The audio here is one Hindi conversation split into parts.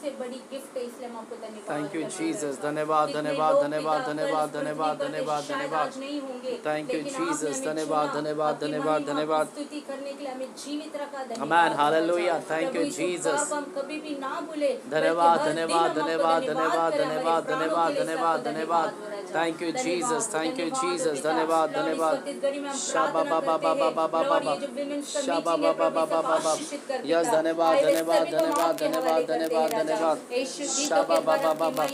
सबसे बड़ी गिफ्ट है, इसलिए हम आपको धन्यवाद। थैंक यू जीसस, धन्यवाद धन्यवाद धन्यवाद धन्यवाद धन्यवाद धन्यवाद धन्यवाद। नहीं होंगे, थैंक यू जीसस, धन्यवाद धन्यवाद धन्यवाद धन्यवाद। स्तुति करने के लिए हमें जीवित रखा, आमेन, हालेलुया, थैंक यू जीसस। हम कभी भी ना भूले, धन्यवाद धन्यवाद धन्यवाद धन्यवाद धन्यवाद धन्यवाद धन्यवाद धन्यवाद। Thank you Jesus, thank you Jesus, धन्यवाद धन्यवाद। शाबा बाबा बाबा बाबा बाबा, शाबा बाबा बाबा बाबा, यस, धन्यवाद धन्यवाद धन्यवाद धन्यवाद धन्यवाद धन्यवाद। शाबा बाबा बाबा,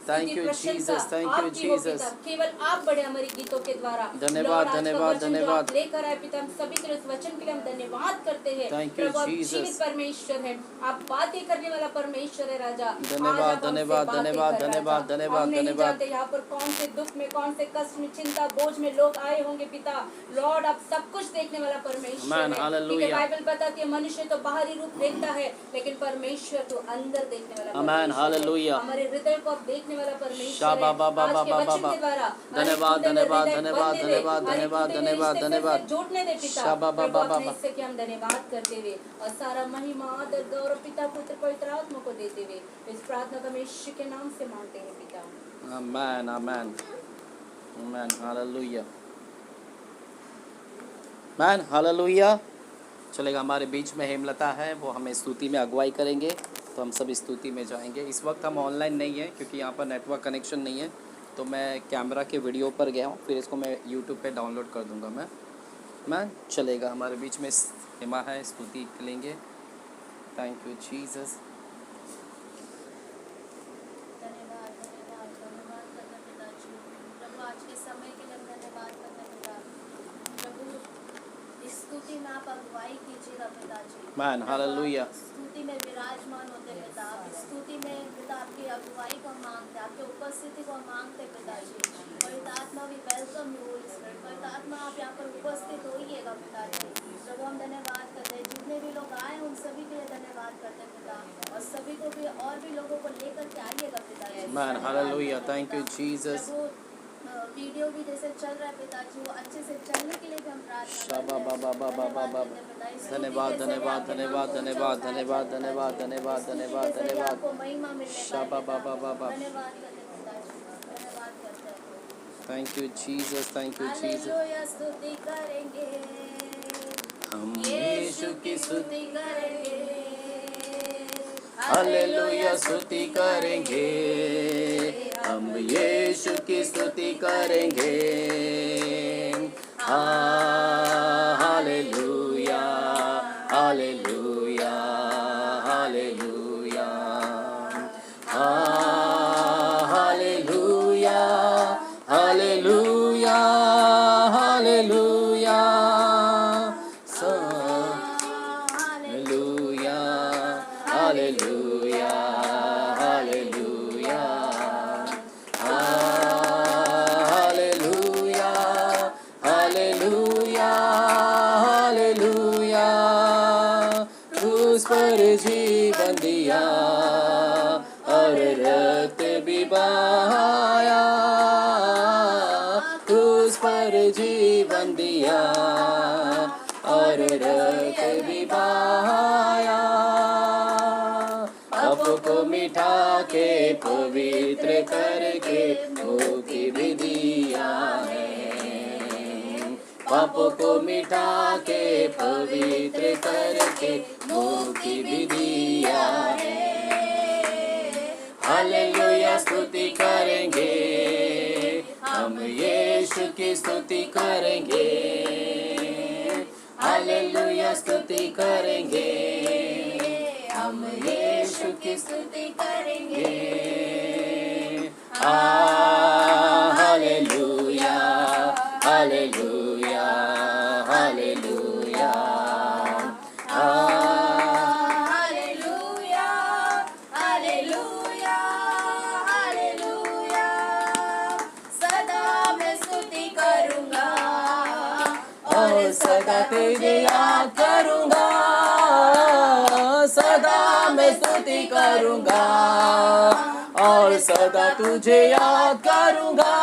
thank you Jesus, thank you Jesus. केवल आप बड़े हमारे गीतों के द्वारा। धन्यवाद धन्यवाद धन्यवाद। लेकर आए पिता, हम सभी के इस वचन के लिए हम धन्यवाद करते हैं। थैंक यू जीसस, परमेश्वर है, आप बातें करने वाला परमेश्वर है राजा। धन्यवाद धन्यवाद धन्यवाद धन्यवाद धन्यवाद धन्यवाद। यहाँ पर कौन से दुख में, कौन से कष्ट में, चिंता बोझ में लोग आए होंगे पिता। लॉर्ड, आप सब कुछ देखने वाला परमेश्वर है। बाइबल बताती है मनुष्य तो बाहरी रूप देखता है, लेकिन परमेश्वर तो अंदर देखने वाला। आमेन, हालेलुया। हमारे हृदय को आप देखने वाला परमेश्वर है। धन्यवाद धन्यवाद धन्यवाद धन्यवाद धन्यवाद धन्यवाद धन्यवाद। जोड़ने दे पिता, इससे कि हम धन्यवाद करते हुए और सारा महिमा आदर गौरव पिता पुत्र पवित्र आत्मा को देते हुए इस प्रार्थना का यीशु के नाम से मांगते हैं पिता। आमेन आमेन आमेन, हालेलुया आमेन, हालेलुया। चलेगा, हमारे बीच में हेमलता है, वो हमें स्तुति में अगुवाई करेंगे, तो हम सब स्तुति में जाएंगे। इस वक्त हम ऑनलाइन नहीं हैं क्योंकि यहाँ पर नेटवर्क कनेक्शन नहीं है, तो मैं कैमरा के वीडियो पर गया हूँ, फिर इसको मैं यूट्यूब पे डाउनलोड कर दूँगा। मैं चलेगा, हमारे बीच में हेमा है, स्तुति लेंगे। Thank you Jesus. स्तुति में आप अगुवाई कीजिएगा पिताजी। Man, hallelujah. स्तुति में विराजमान होते पिता, आप स्तुति में पिता आपकी अगुवाई को मांगते, आपके उपस्थिति को मांगते पिताजी। पवित्र आत्मा भी वेलकम यू होली स्पिरिट। पवित्र आत्मा आप यहाँ पर उपस्थित होइएगा पिताजी। प्रभु हम धन्यवाद करते हैं, जितने भी लोग आए उन सभी के लिए धन्यवाद करते हैं पिता, और सभी को भी और भी लोगों को लेकर के आइएगा पिताजी। Man, hallelujah, thank you Jesus. Video भी जैसे चल रहा है पिताजी, वो अच्छे से चलने के लिए भी हम प्रार्थना करते हैं। धन्यवाद धन्यवाद धन्यवाद धन्यवाद धन्यवाद धन्यवाद धन्यवाद धन्यवाद धन्यवाद। आपको महिमा मिलने शाबा बाबा बाबा, धन्यवाद करते हैं पिताजी, धन्यवाद करते हैं। Thank you Jesus, thank you Jesus. Hallelujah, स्तुति करेंगे हम यीशु की स्तुति करेंगे। हालेलुया, स्तुति करेंगे हम, यीशु की स्तुति करेंगे। हालेलुया हालेलुया हालेलुया हालेलुया हालेलुया हालेलुया हालेलुया हालेलुया हालेलुया हालेलुया हालेलुया हालेलुया। क्रूस पर जीवन दिया और रक्त भी बहाया, क्रूस पर जीवन दिया और रक्त भी बहाया। पापों को मिटा के पवित्र करके मुक्ति भी दिया है, पापों को मिटा के पवित्र करके मुक्ति भी दिया है। हालेलुया, स्तुति करेंगे हम, यीशु की स्तुति करेंगे। हालेलुया, स्तुति करेंगे हम, यीशु की स्तुति करेंगे। हालेलुया हालेलुया हालेलुया हालेलुया हालेलुया हालेलुया। सदा मैं स्तुति करूंगा और सदा तेरी याद करूंगा, सदा मैं स्तुति करूंगा और सदा तुझे याद करूंगा।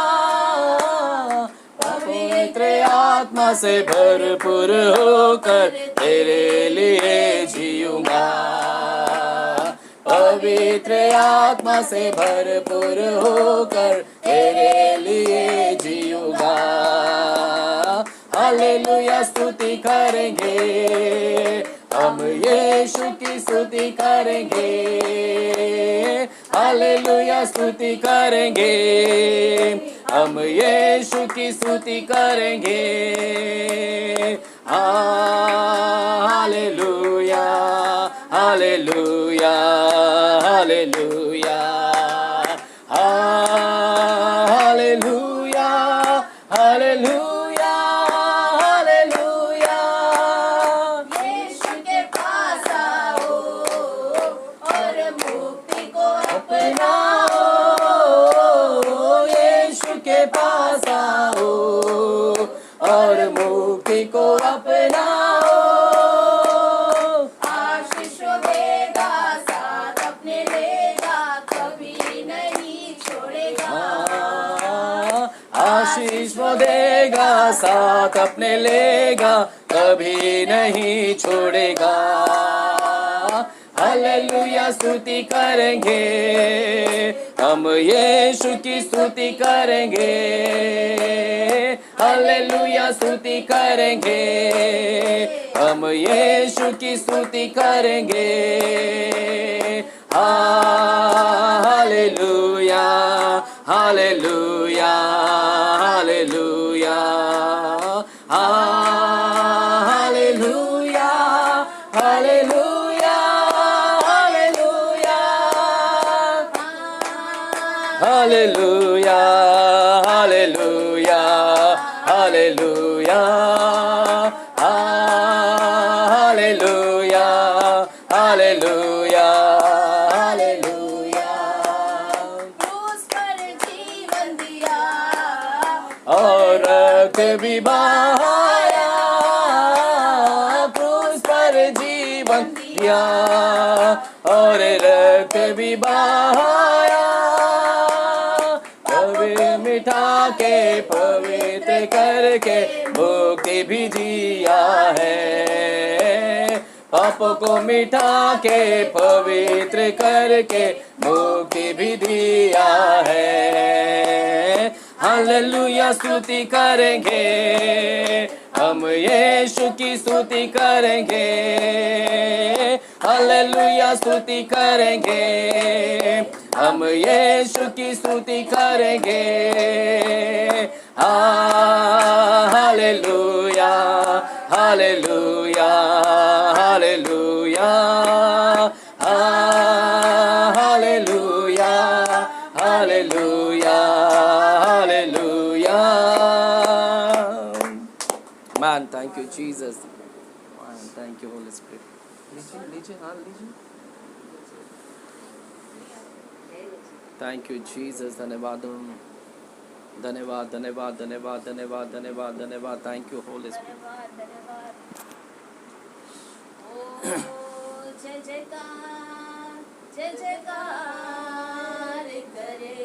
पवित्र आत्मा से भरपूर होकर तेरे लिए जीऊंगा, पवित्र आत्मा से भरपूर होकर तेरे लिए जीऊंगा। हालेलुया स्तुति करेंगे, हम यीशु की स्तुति करेंगे। हालेलुया स्तुति करेंगे, हम यीशु की स्तुति करेंगे। हालेलुया हालेलुया हालेलुया हालेलुया हालेलुया हालेलुया। यीशु के पास आओ और मुक्ति को अपनाओ, यीशु के पास आओ और मुक्ति को अपनाओ। आशीष देगा, साथ अपने लेगा, कभी नहीं छोड़ेगा। आशीष वो देगा, साथ अपने लेगा, कभी नहीं छोड़ेगा। हालेलुया स्तुति करेंगे, हम यीशु की स्तुति करेंगे। हालेलुया स्तुति करेंगे, हम यीशु की स्तुति करेंगे। हालेलुया हालेलुया हालेलुया हालेलुया हालेलुया हालेलुया हालेलुया हालेलुया हालेलुया हालेलुया हालेलुया। क्रूस पर जीवन दिया और रक्त भी बहाया, क्रूस पर जीवन दिया और रक्त भी बहाया। पवित्र मिठा के पवित्र करके मुक्ति भी दिया है। पापों को मिटा के पवित्र करके मुक्ति भी दिया है। हालेलुया स्तुति करेंगे, हम यीशु की स्तुति करेंगे। हालेलुया स्तुति करेंगे, हम यीशु की स्तुति करेंगे। हालेलुया हालेलुया हालेलुया हालेलुया हालेलुया hallelujah. Man, thank you Jesus. Man, thank you Holy Spirit. लीजिए हाल लीजिए। Thank you Jesus. धन्यवाद धन्यवाद धन्यवाद धन्यवाद धन्यवाद धन्यवाद धन्यवाद। Thank you Holy Spirit. धन्यवाद ओ जय जयकार जय जयकार करे।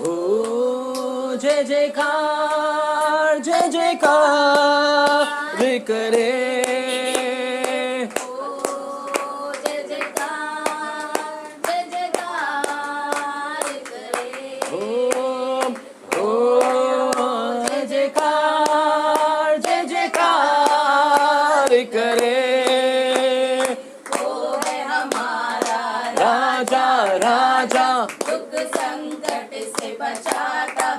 ओ जय जयकार जय जयकार करे।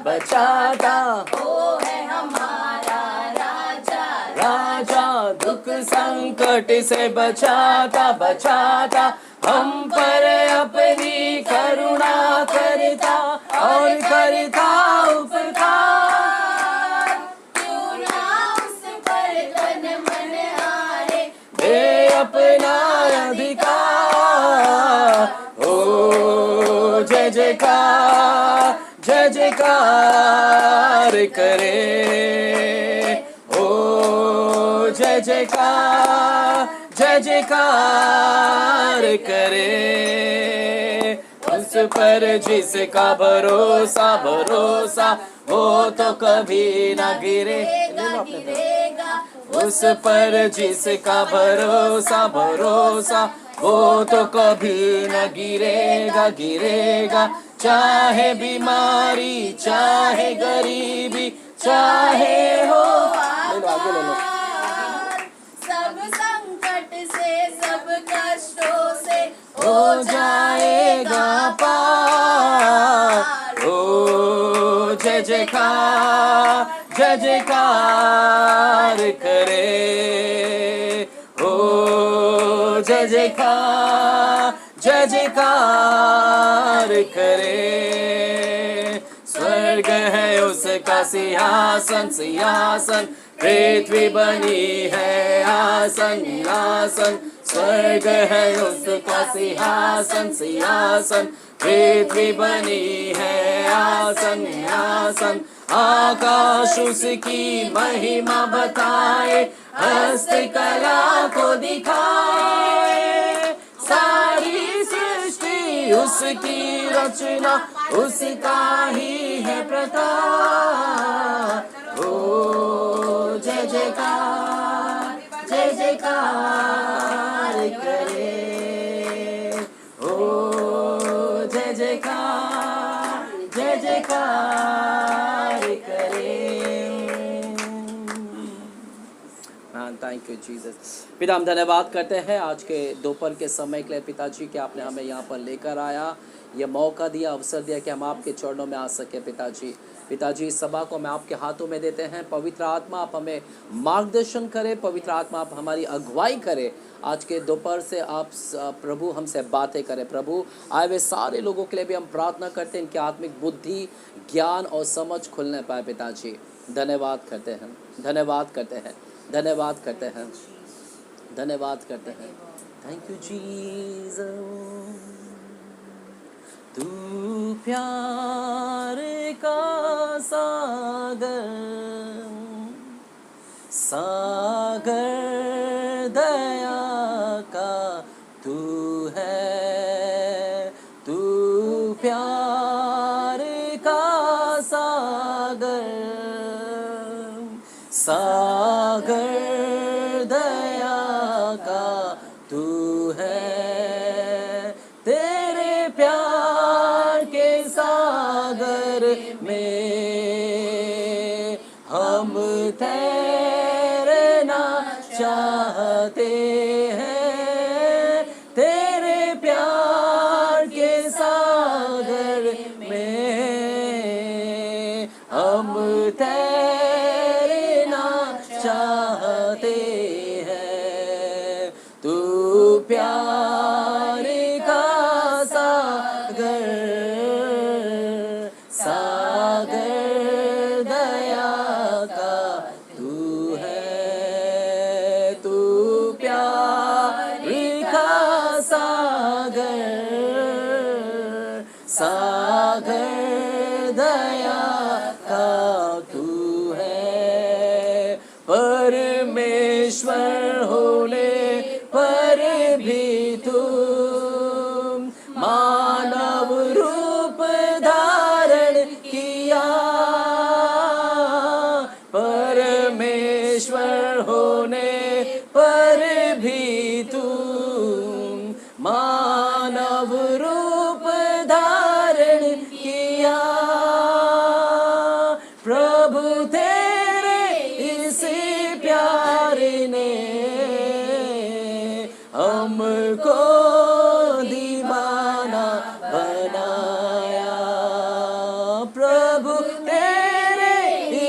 बचाता ओ है हमारा राजा राजा, दुख संकट से बचाता बचाता, हम पर अपनी करुणा करता और करता उपकार। क्यों ना उस पर तन मन हारे, दे अपना अधिकार। ओ जय जयकार जय जयकार करे। ओ जय जयकार जय जयकार करे। उस पर जिसका भरोसा भरोसा हो तो कभी ना गिरे। गिरेगा उस पर जिसका भरोसा भरोसा वो तो कभी न गिरेगा गिरेगा, चाहे बीमारी चाहे गरीबी चाहे हो। ले लो आगे ले लो। सब संकट से सब कष्टों से हो जाएगा पार। ओ जय जयकार जय जयकार करे, ओ जय जयकार जय जयकार करे। स्वर्ग है उसका सिंहासन सिंहासन, पृथ्वी बनी है आसन आसन। स्वर्ग है उसका सिंहासन सिंहासन, पृथ्वी बनी है आसन आसन। आकाश उसकी महिमा बताए, हस्तकला को दिखाए। सारी सृष्टि उसकी रचना, उसका ही है प्रताप। ओ जय जयकार जय जयकार करे, ओ जय जयकार जय जयकार करे। Thank you Jesus. पिता हम धन्यवाद करते हैं आज के दोपहर के समय के लिए पिताजी कि आपने हमें यहाँ पर लेकर आया, ये मौका दिया, अवसर दिया कि हम आपके चरणों में आ सके। पिताजी पिताजी इस सभा को हम आपके हाथों में देते हैं। पवित्र आत्मा आप हमें मार्गदर्शन करें, पवित्र आत्मा आप हमारी अगुवाई करें। आज के दोपहर से आप प्रभु हमसे बातें करें। प्रभु आए हुए सारे लोगों के लिए भी हम प्रार्थना करते हैं, इनकी आत्मिक बुद्धि ज्ञान और समझ खुलने पाए। पिताजी धन्यवाद करते हैं धन्यवाद करते हैं धन्यवाद करते हैं धन्यवाद करते हैं। Thank you Jesus. तू प्यार का सागर सागर दया का तू है, तू प्यार का सागर सागर दया का तू है। तेरे प्यार के सागर में हम तैरना चाहते हैं। तेरे प्यार के सागर में हम तैरना चाहते हैं। तू प्यार का सागर सागर दया का तू है। तू प्यार का सागर सागर दया का तू है। परमेश्वर होने पर भी तू मानव रूप धारण किया। परमेश्वर होने पर भी तू मानव रूप धारण किया। प्रभु तेरे इसी प्यार ने हमको दीवाना बनाया। प्रभु तेरे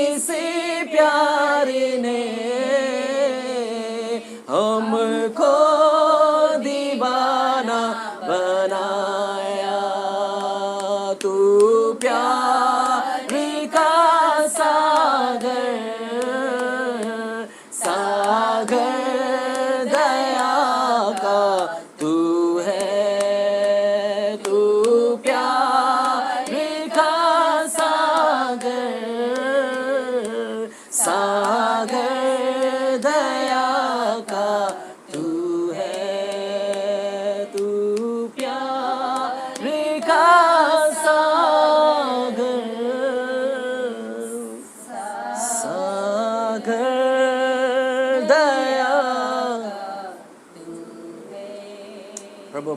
इसी प्यार ने हमको दीवाना बनाया। तू प्यार का सागर सागर दया का तू है। तू प्यार का सागर सागर दया का तू है। तू प्यार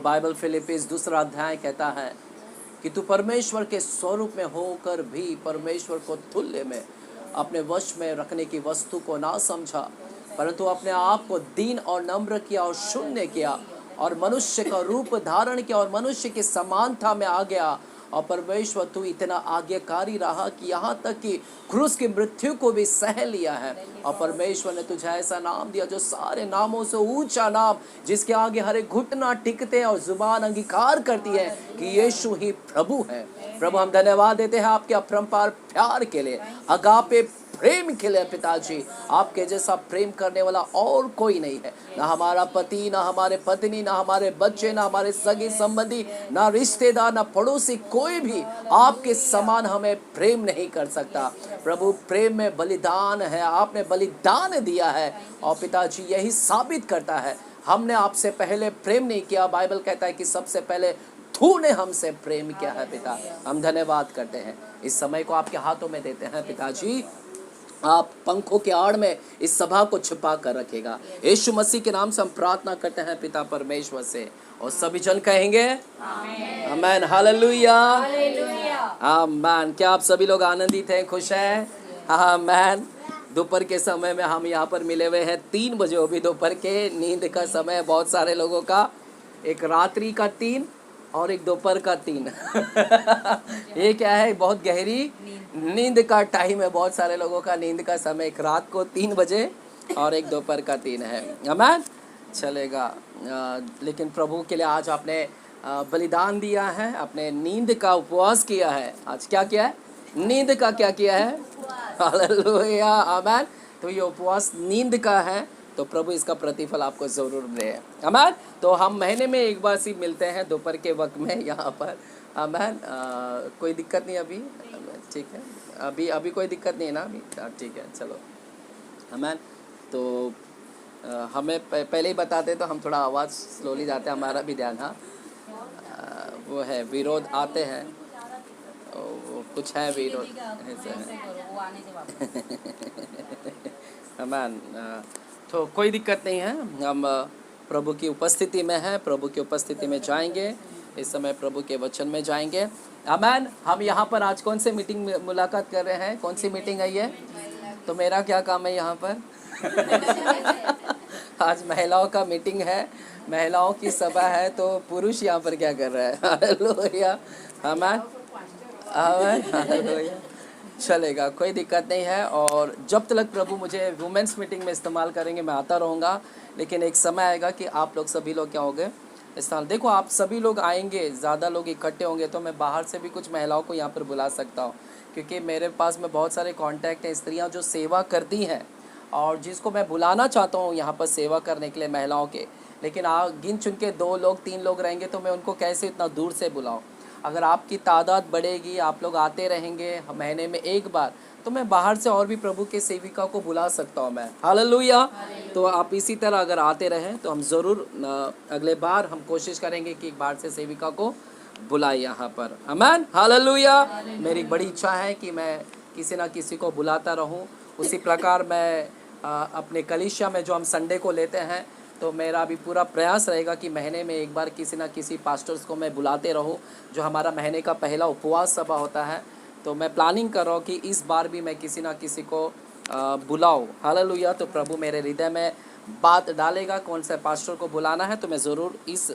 बाइबल फिलिपिस 2 अध्याय कहता है कि तू परमेश्वर के स्वरूप में होकर भी परमेश्वर को तुल्य में अपने वश में रखने की वस्तु को ना समझा, परंतु अपने आप को दीन और नम्र किया और शून्य किया और मनुष्य का रूप धारण किया और मनुष्य की समानता में आ गया। और परमेश्वर तू इतना आज्ञाकारी रहा कि यहाँ तक कि क्रूस की मृत्यु को भी सह लिया है। और परमेश्वर ने तुझे ऐसा नाम दिया जो सारे नामों से ऊंचा नाम, जिसके आगे हर एक घुटना टिकते हैं और जुबान अंगीकार करती है कि यीशु ही प्रभु है। प्रभु हम धन्यवाद देते हैं आपके अपरंपार प्यार के लिए, अगापे प्रेम के लिए। पिताजी आपके जैसा प्रेम करने वाला और कोई नहीं है, ना हमारा पति, ना हमारे पत्नी, ना हमारे बच्चे, ना हमारे सगे संबंधी, ना रिश्तेदार, ना पड़ोसी, कोई भी आपके समान हमें प्रेम नहीं कर सकता। प्रभु प्रेम में बलिदान है, आपने बलिदान दिया है और पिताजी यही साबित करता है हमने आपसे पहले प्रेम नहीं किया। बाइबल कहता है कि सबसे पहले तूने हमसे प्रेम किया है। पिता हम धन्यवाद करते हैं, इस समय को आपके हाथों में देते हैं। पिताजी आप पंखों के आड़ में इस सभा को छिपा कर रखेगा। यीशु मसीह के नाम से हम प्रार्थना करते हैं पिता परमेश्वर से, और सभी जन कहेंगे आमीन, हालेलुया, आमीन। क्या आप सभी लोग आनंदित हैं, खुश हैं? आमीन। दोपहर के समय में हम यहाँ पर मिले हुए हैं 3 बजे, अभी दोपहर के नींद का समय बहुत सारे लोगों का, एक रात्रि का 3 और एक दोपहर का 3 ये क्या है, बहुत गहरी नींद का टाइम है। बहुत सारे लोगों का नींद का समय एक रात को 3 बजे और एक दोपहर का 3 है। आमीन, चलेगा। लेकिन प्रभु के लिए आज आपने बलिदान दिया है, अपने नींद का उपवास किया है। आज क्या किया है? नींद का क्या किया है? हालेलुया, आमीन। तो ये उपवास नींद का है, तो प्रभु इसका प्रतिफल आपको ज़रूर दे। आमीन। तो हम महीने में एक बार ही मिलते हैं दोपहर के वक्त में यहाँ पर। आमीन। कोई दिक्कत नहीं अभी? ठीक है, अभी कोई दिक्कत नहीं है ना अभी? ठीक है, चलो। आमीन। तो हमें पहले ही बताते तो हम थोड़ा आवाज़ स्लोली जाते हैं, हमारा भी ध्यान। हाँ, वो है विरोध आते हैं, वो कुछ है विरोध ऐसा है। आमीन। तो कोई दिक्कत नहीं है, हम प्रभु की उपस्थिति में हैं, प्रभु की उपस्थिति में जाएंगे। इस समय प्रभु के वचन में जाएंगे। आमीन। हम यहाँ पर आज कौन से मीटिंग में मुलाकात कर रहे हैं? कौन सी मीटिंग है ये? तो मेरा क्या काम है यहाँ पर? आज महिलाओं का मीटिंग है, महिलाओं की सभा है, तो पुरुष यहाँ पर क्या कर रहा है? हालेलुया, आमीन, आमीन, हालेलुया। चलेगा, कोई दिक्कत नहीं है। और जब तक प्रभु मुझे वुमेंस मीटिंग में इस्तेमाल करेंगे मैं आता रहूँगा, लेकिन एक समय आएगा कि आप लोग सभी लोग क्या होंगे इस साल। देखो, आप सभी लोग आएंगे, ज़्यादा लोग इकट्ठे होंगे तो मैं बाहर से भी कुछ महिलाओं को यहाँ पर बुला सकता हूँ, क्योंकि मेरे पास में बहुत सारे कॉन्टैक्ट हैं, स्त्रियाँ जो सेवा करती हैं और जिसको मैं बुलाना चाहता हूँ यहाँ पर सेवा करने के लिए महिलाओं के। लेकिन गिन चुन के 2 लोग 3 लोग रहेंगे तो मैं उनको कैसे इतना दूर से बुलाऊँ? अगर आपकी तादाद बढ़ेगी, आप लोग आते रहेंगे महीने में एक बार, तो मैं बाहर से और भी प्रभु के सेविका को बुला सकता हूँ मैं। हालेलुया। तो आप इसी तरह अगर आते रहें तो हम ज़रूर अगले बार हम कोशिश करेंगे कि बाहर से सेविका को बुलाए यहाँ पर। आमीन, हालेलुया। मेरी बड़ी इच्छा है कि मैं किसी ना किसी को बुलाता रहूँ। उसी प्रकार मैं अपने कलीसिया में जो हम संडे को लेते हैं, तो मेरा भी पूरा प्रयास रहेगा कि महीने में एक बार किसी ना किसी पास्टर्स को मैं बुलाते रहूं। जो हमारा महीने का पहला उपवास सभा होता है, तो मैं प्लानिंग कर रहा हूं कि इस बार भी मैं किसी ना किसी को बुलाऊं। हालेलुया। तो प्रभु मेरे हृदय में बात डालेगा कौन से पास्टर को बुलाना है, तो मैं ज़रूर इस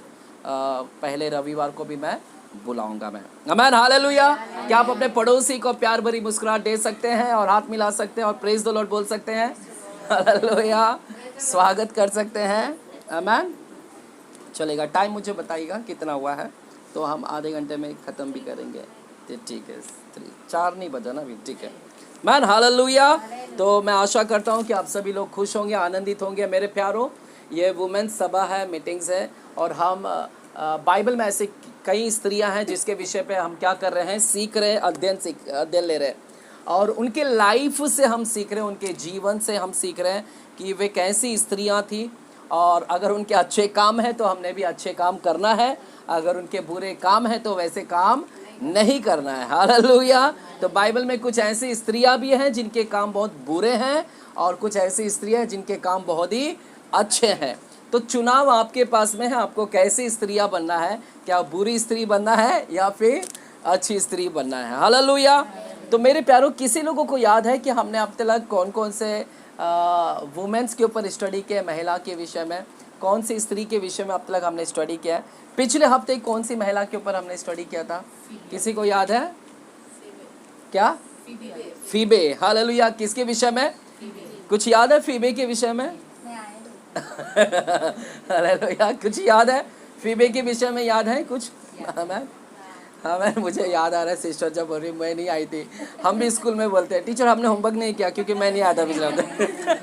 पहले रविवार को भी मैं बुलाऊंगा मैं। आमीन, हालेलुया। क्या आप अपने पड़ोसी को प्यार भरी मुस्कुराहट दे सकते हैं और हाथ मिला सकते हैं और प्रेज द लॉर्ड बोल सकते हैं? हालेलुया, स्वागत कर सकते हैं। आमीन। चलेगा, टाइम मुझे बताइएगा कितना हुआ है, तो हम आधे घंटे में ख़त्म भी करेंगे। ठीक है, 4 नहीं बजा ना अभी, ठीक है। आमीन, हालेलुया। तो मैं आशा करता हूँ कि आप सभी लोग खुश होंगे, आनंदित होंगे। मेरे प्यारों, ये वुमेन्स सभा है, मीटिंग्स है, और हम बाइबल में ऐसे कई स्त्रियां हैं जिसके विषय पे हम क्या कर रहे हैं, सीख रहे हैं, अध्ययन ले रहे हैं, और उनके लाइफ से हम सीख रहे हैं, उनके जीवन से हम सीख रहे हैं कि वे कैसी स्त्रियां थी। और अगर उनके अच्छे काम हैं तो हमने भी अच्छे काम करना है, अगर उनके बुरे काम हैं तो वैसे काम नहीं करना है। हालेलुया। तो बाइबल में कुछ ऐसी स्त्रियां भी हैं जिनके काम बहुत बुरे हैं, और कुछ ऐसी स्त्रियां हैं जिनके काम बहुत ही अच्छे हैं। तो चुनाव आपके पास में है, आपको कैसी स्त्रियां बनना है, क्या बुरी स्त्री बनना है या फिर अच्छी स्त्री बनना है। हालेलुया। तो मेरे प्यारों, किसी लोगों को याद है कि हमने अब तक कौन कौन से वुमेन्स के ऊपर स्टडी किया, महिला के विषय में, कौन सी स्त्री के विषय में अब तक हमने स्टडी किया है? पिछले हफ्ते कौन सी महिला के ऊपर हमने स्टडी किया था? किसी को याद है क्या? फीबे। हालेलुया। किसके विषय में? कुछ याद है फीबे के विषय में? हालेलुया। कुछ याद है फीबे के विषय में? याद है कुछ? हाँ मैम, मुझे याद आ रहा है सिस्टर जब बोल रही मैं नहीं आई थी। हम भी स्कूल में बोलते हैं टीचर हमने होमवर्क नहीं किया क्योंकि मैं नहीं आया था पिछले हफ्ते।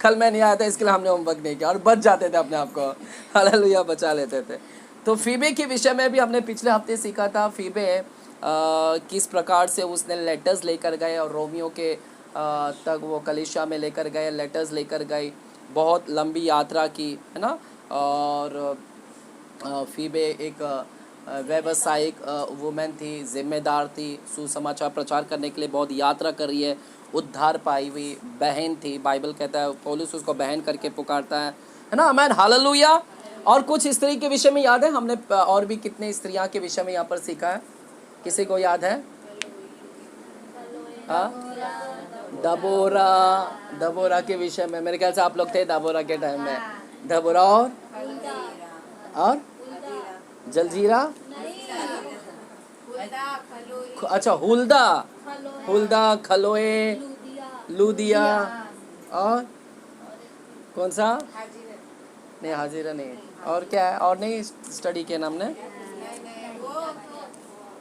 कल मैं नहीं आया था इसके लिए हमने होमवर्क नहीं किया, और बच जाते थे अपने आप को। हालेलुया, बचा लेते थे। तो फीबे के विषय में भी हमने पिछले हफ्ते सीखा था। फीबे किस प्रकार से उसने लेटर्स लेकर गए और रोमियो के तक वो कलीसिया में लेकर गए, लेटर्स लेकर गए, बहुत लंबी यात्रा की, है ना। और फीबे एक व्यावसायिक वुमेन थी, जिम्मेदार थी, सुसमाचार प्रचार करने के लिए बहुत यात्रा कर रही है, उद्धार पाई हुई बहन थी। बाइबल कहता है पौलुस उसको बहन करके पुकारता है ना। आमीन, हालेलुया। और कुछ स्त्री के विषय में याद है हमने, और भी कितने स्त्रियां के विषय में यहाँ पर सीखा है? किसी को याद है? दबोरा। दबोरा के विषय में मेरे ख्याल से आप लोग थे दबोरा के टाइम में। दबोरा और जलजीरा, अच्छा हुल्दा, हुल्दा, खलोए, लूदिया, और कौन सा? नहीं, हाजिरा नहीं। और क्या है? और नहीं स्टडी के नाम ने,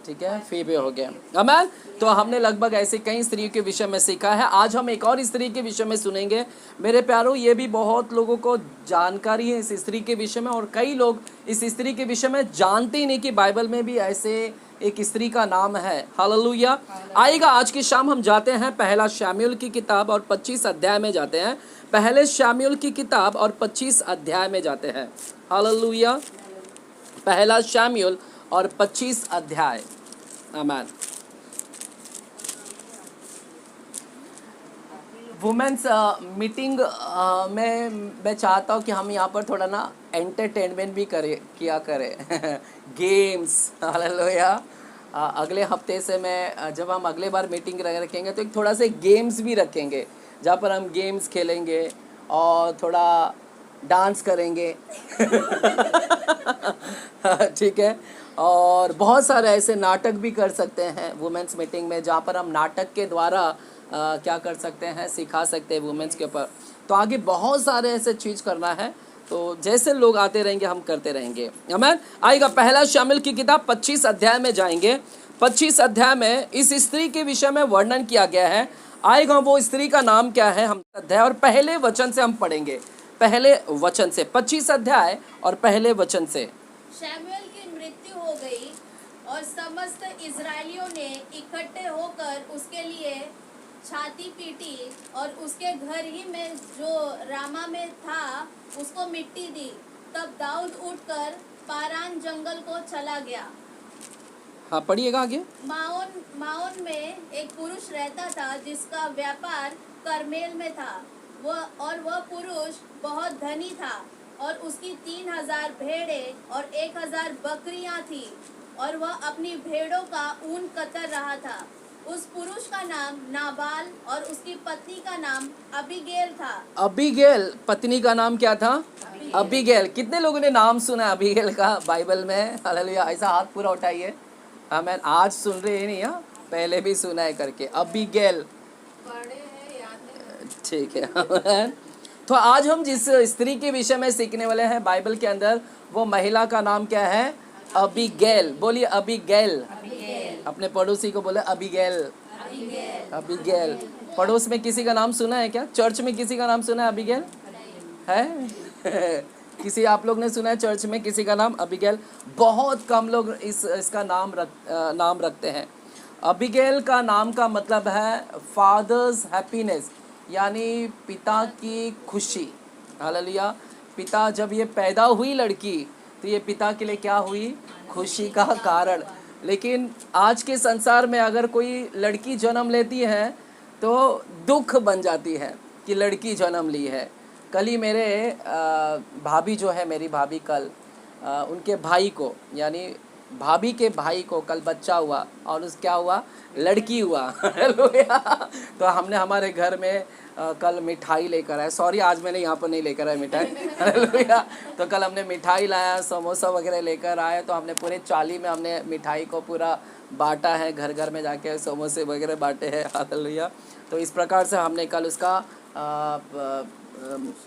ठीक है, फीबे हो गया। आमीन। तो हमने लगभग ऐसे कई स्त्रियों के विषय में सीखा है। आज हम एक और स्त्री के विषय में सुनेंगे। मेरे प्यारों, ये भी बहुत लोगों को जानकारी है इस स्त्री के विषय में, और कई लोग इस स्त्री के विषय में जानते ही नहीं कि बाइबल में भी ऐसे एक स्त्री का नाम है। हालेलुया। आएगा आज की शाम हम जाते हैं पहला शमूएल की किताब और 25 अध्याय में जाते हैं। पहले शमूएल की किताब और 25 अध्याय में जाते हैं। हालेलुया। पहला शमूएल और 25 अध्याय। आमीन। वुमेन्स मीटिंग में मैं चाहता हूँ कि हम यहाँ पर थोड़ा ना एंटरटेनमेंट भी किया करें। गेम्स। हालेलुया। अगले हफ्ते से मैं, जब हम अगले बार मीटिंग रखेंगे तो एक थोड़ा से गेम्स भी रखेंगे, जहाँ पर हम गेम्स खेलेंगे और थोड़ा डांस करेंगे। ठीक है। और बहुत सारे ऐसे नाटक भी कर सकते हैं वुमेन्स मीटिंग में, जहाँ पर हम नाटक के द्वारा क्या कर सकते हैं, सिखा सकते हैं वुमेन्स के ऊपर। तो आगे बहुत सारे ऐसे चीज़ करना है, तो जैसे लोग आते रहेंगे हम करते रहेंगे। आमीन। आएगा पहला शमूएल की किताब 25 अध्याय में जाएंगे। 25 अध्याय में इस स्त्री के विषय में वर्णन किया गया है। आएगा वो स्त्री का नाम क्या है, हम अध्याय और पहले वचन से हम पढ़ेंगे। पहले वचन से 25 अध्याय और पहले वचन से। शमूएल की मृत्यु हो गई और समस्त इजरायलियों ने इकट्ठे होकर उसके लिए छाती पीटी और उसके घर ही में जो रामा में था उसको मिट्टी दी। तब दाऊद उठकर पारान जंगल को चला गया। हाँ, पढ़िएगा आगे। माओन में एक पुरुष रहता था जिसका व्यापार करमेल में था। वह पुरुष बहुत धनी था और उसकी 3000 भेड़ें और 1000 बकरियां थी और वह अपनी भेड़ों का ऊन कतर रहा था। उस पुरुष का नाम नाबाल और उसकी पत्नी का नाम अबीगैल था। अबीगैल, पत्नी का नाम क्या था? अबीगैल। कितने लोगों ने नाम सुना अबीगैल का बाइबल में? हालेलुया। ऐसा हाथ पूरा उठाइए। मैं आज सुन रहे नहीं, हाँ पहले भी सुना है करके। अबीगैल, ठीक है। तो आज हम जिस स्त्री के विषय में सीखने वाले हैं बाइबल के अंदर, वो महिला का नाम क्या है? अबीगैल। बोलिए अबीगैल। अपने पड़ोसी को बोले अबीगैल। अबीगैल। पड़ोस में किसी का नाम सुना है क्या? चर्च में किसी का नाम सुना है अबीगैल? है? किसी आप लोग ने सुना है चर्च में किसी का नाम अबीगैल? बहुत कम लोग इसका नाम रखते हैं। अबीगैल का नाम का मतलब है फादर्स हैप्पीनेस, यानी पिता की खुशी। हालेलुया। पिता, जब ये पैदा हुई लड़की तो ये पिता के लिए क्या हुई? खुशी का कारण। लेकिन आज के संसार में अगर कोई लड़की जन्म लेती है तो दुख बन जाती है कि लड़की जन्म ली है। कल ही मेरे भाभी जो है, मेरी भाभी कल उनके भाई को, यानी भाभी के भाई को कल बच्चा हुआ और उस क्या हुआ, लड़की हुआ। हालेलुया। तो हमने हमारे घर में कल मिठाई लेकर आए। सॉरी, आज मैंने यहाँ पर नहीं लेकर आया मिठाई। हालेलुया। तो कल हमने मिठाई लाया, समोसा वगैरह लेकर आए। तो हमने पूरे चाली में हमने मिठाई को पूरा बांटा है, घर घर में जाके समोसे वगैरह बांटे हैं। हालेलुया। तो इस प्रकार से हमने कल उसका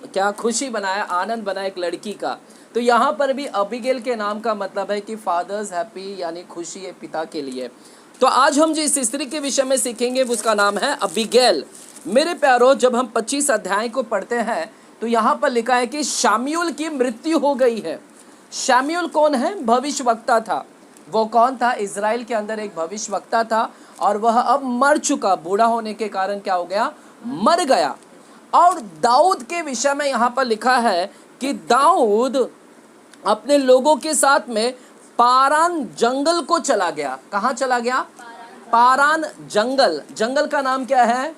क्या खुशी बनाया, आनंद बनाया एक लड़की का। तो यहाँ पर भी अबीगेल के नाम का मतलब है कि फादर्स हैप्पी, यानी खुशी है पिता के लिए। तो आज हम जिस स्त्री के विषय में सीखेंगे उसका नाम है अबीगेल। मेरे प्यारों, जब हम 25 अध्याय को पढ़ते हैं तो यहाँ पर लिखा है कि शामूएल की मृत्यु हो गई है। शामूएल कौन है? भविष्यवक्ता था। वो कौन था? इजराइल के अंदर एक भविष्यवक्ता था और वह अब मर चुका, बूढ़ा होने के कारण क्या हो गया, मर गया। और दाऊद के विषय में यहाँ पर लिखा है कि दाऊद अपने लोगों के साथ में पारान जंगल को चला गया। कहाँ चला गया? पारान जंगल। जंगल का नाम क्या है?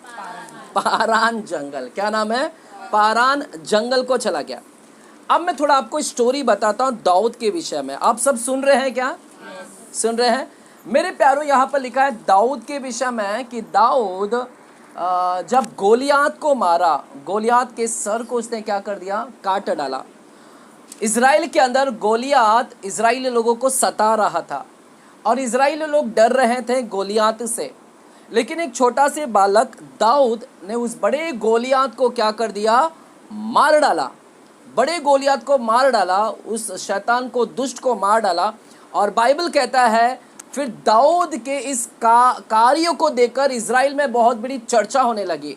पारान जंगल। क्या नाम है? पारान जंगल को चला गया। अब मैं थोड़ा आपको स्टोरी बताता हूँ दाऊद के विषय में। आप सब सुन रहे हैं क्या? सुन रहे हैं? मेरे प्यारों, यहाँ पर लिखा है दाऊद के विषय में कि दाऊद जब गोलियात को मारा, गोलियात के सर को उसने क्या कर दिया, काट डाला। इजराइल के अंदर गोलियात इजराइली लोगों को सता रहा था और इजराइली लोग डर रहे थे गोलियात से। लेकिन एक छोटा से बालक दाऊद ने उस बड़े गोलियात को क्या कर दिया, मार डाला। बड़े गोलियात को मार डाला, उस शैतान को, दुष्ट को मार डाला। और बाइबल कहता है फिर दाऊद के इस कार्यों को देखकर इजराइल में बहुत बड़ी चर्चा होने लगी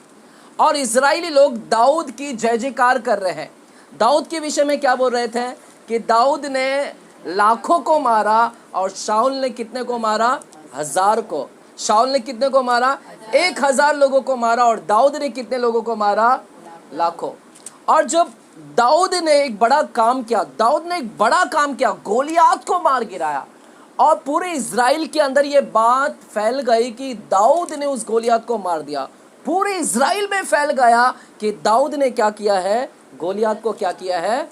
और इजराइली लोग दाऊद की जय जयकार कर रहे हैं। दाऊद के विषय में क्या बोल रहे थे कि दाऊद ने लाखों को मारा और शाऊल ने कितने को मारा, 1000 को। शाऊल ने कितने को मारा, 1000 लोगों को मारा और दाऊद ने कितने लोगों को मारा, लाखों। और जब दाऊद ने एक बड़ा काम किया, दाऊद ने एक बड़ा काम किया, गोलियात को मार गिराया और पूरे इजराइल के अंदर ये बात फैल गई कि दाऊद ने उस गोलियात को मार दिया। पूरे इजराइल में फैल गया कि दाऊद ने क्या किया है, गोलियात को क्या किया है,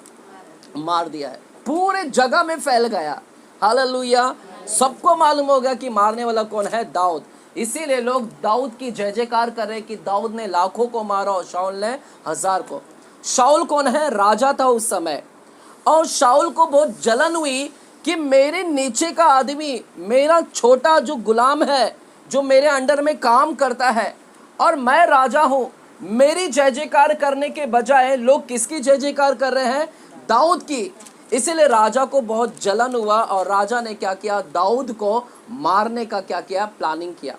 मार दिया है। पूरे जगह में फैल गया। हालेलुया। सबको मालूम हो गया कि मारने वाला कौन है, दाऊद। इसीलिए लोग दाऊद की जय जयकार कर रहे कि दाऊद ने लाखों को मारा और शाऊल ने 1000 को। शाऊल कौन है? राजा था उस समय। और शाऊल को बहुत जलन हुई कि मेरे नीचे का आदमी, मेरा छोटा जो गुलाम है, जो मेरे अंडर में काम करता है और मैं राजा हूँ, मेरी जय जयकार करने के बजाय लोग किसकी जय जयकार कर रहे हैं, दाऊद की। इसीलिए राजा को बहुत जलन हुआ और राजा ने क्या किया, दाऊद को मारने का क्या किया, प्लानिंग किया।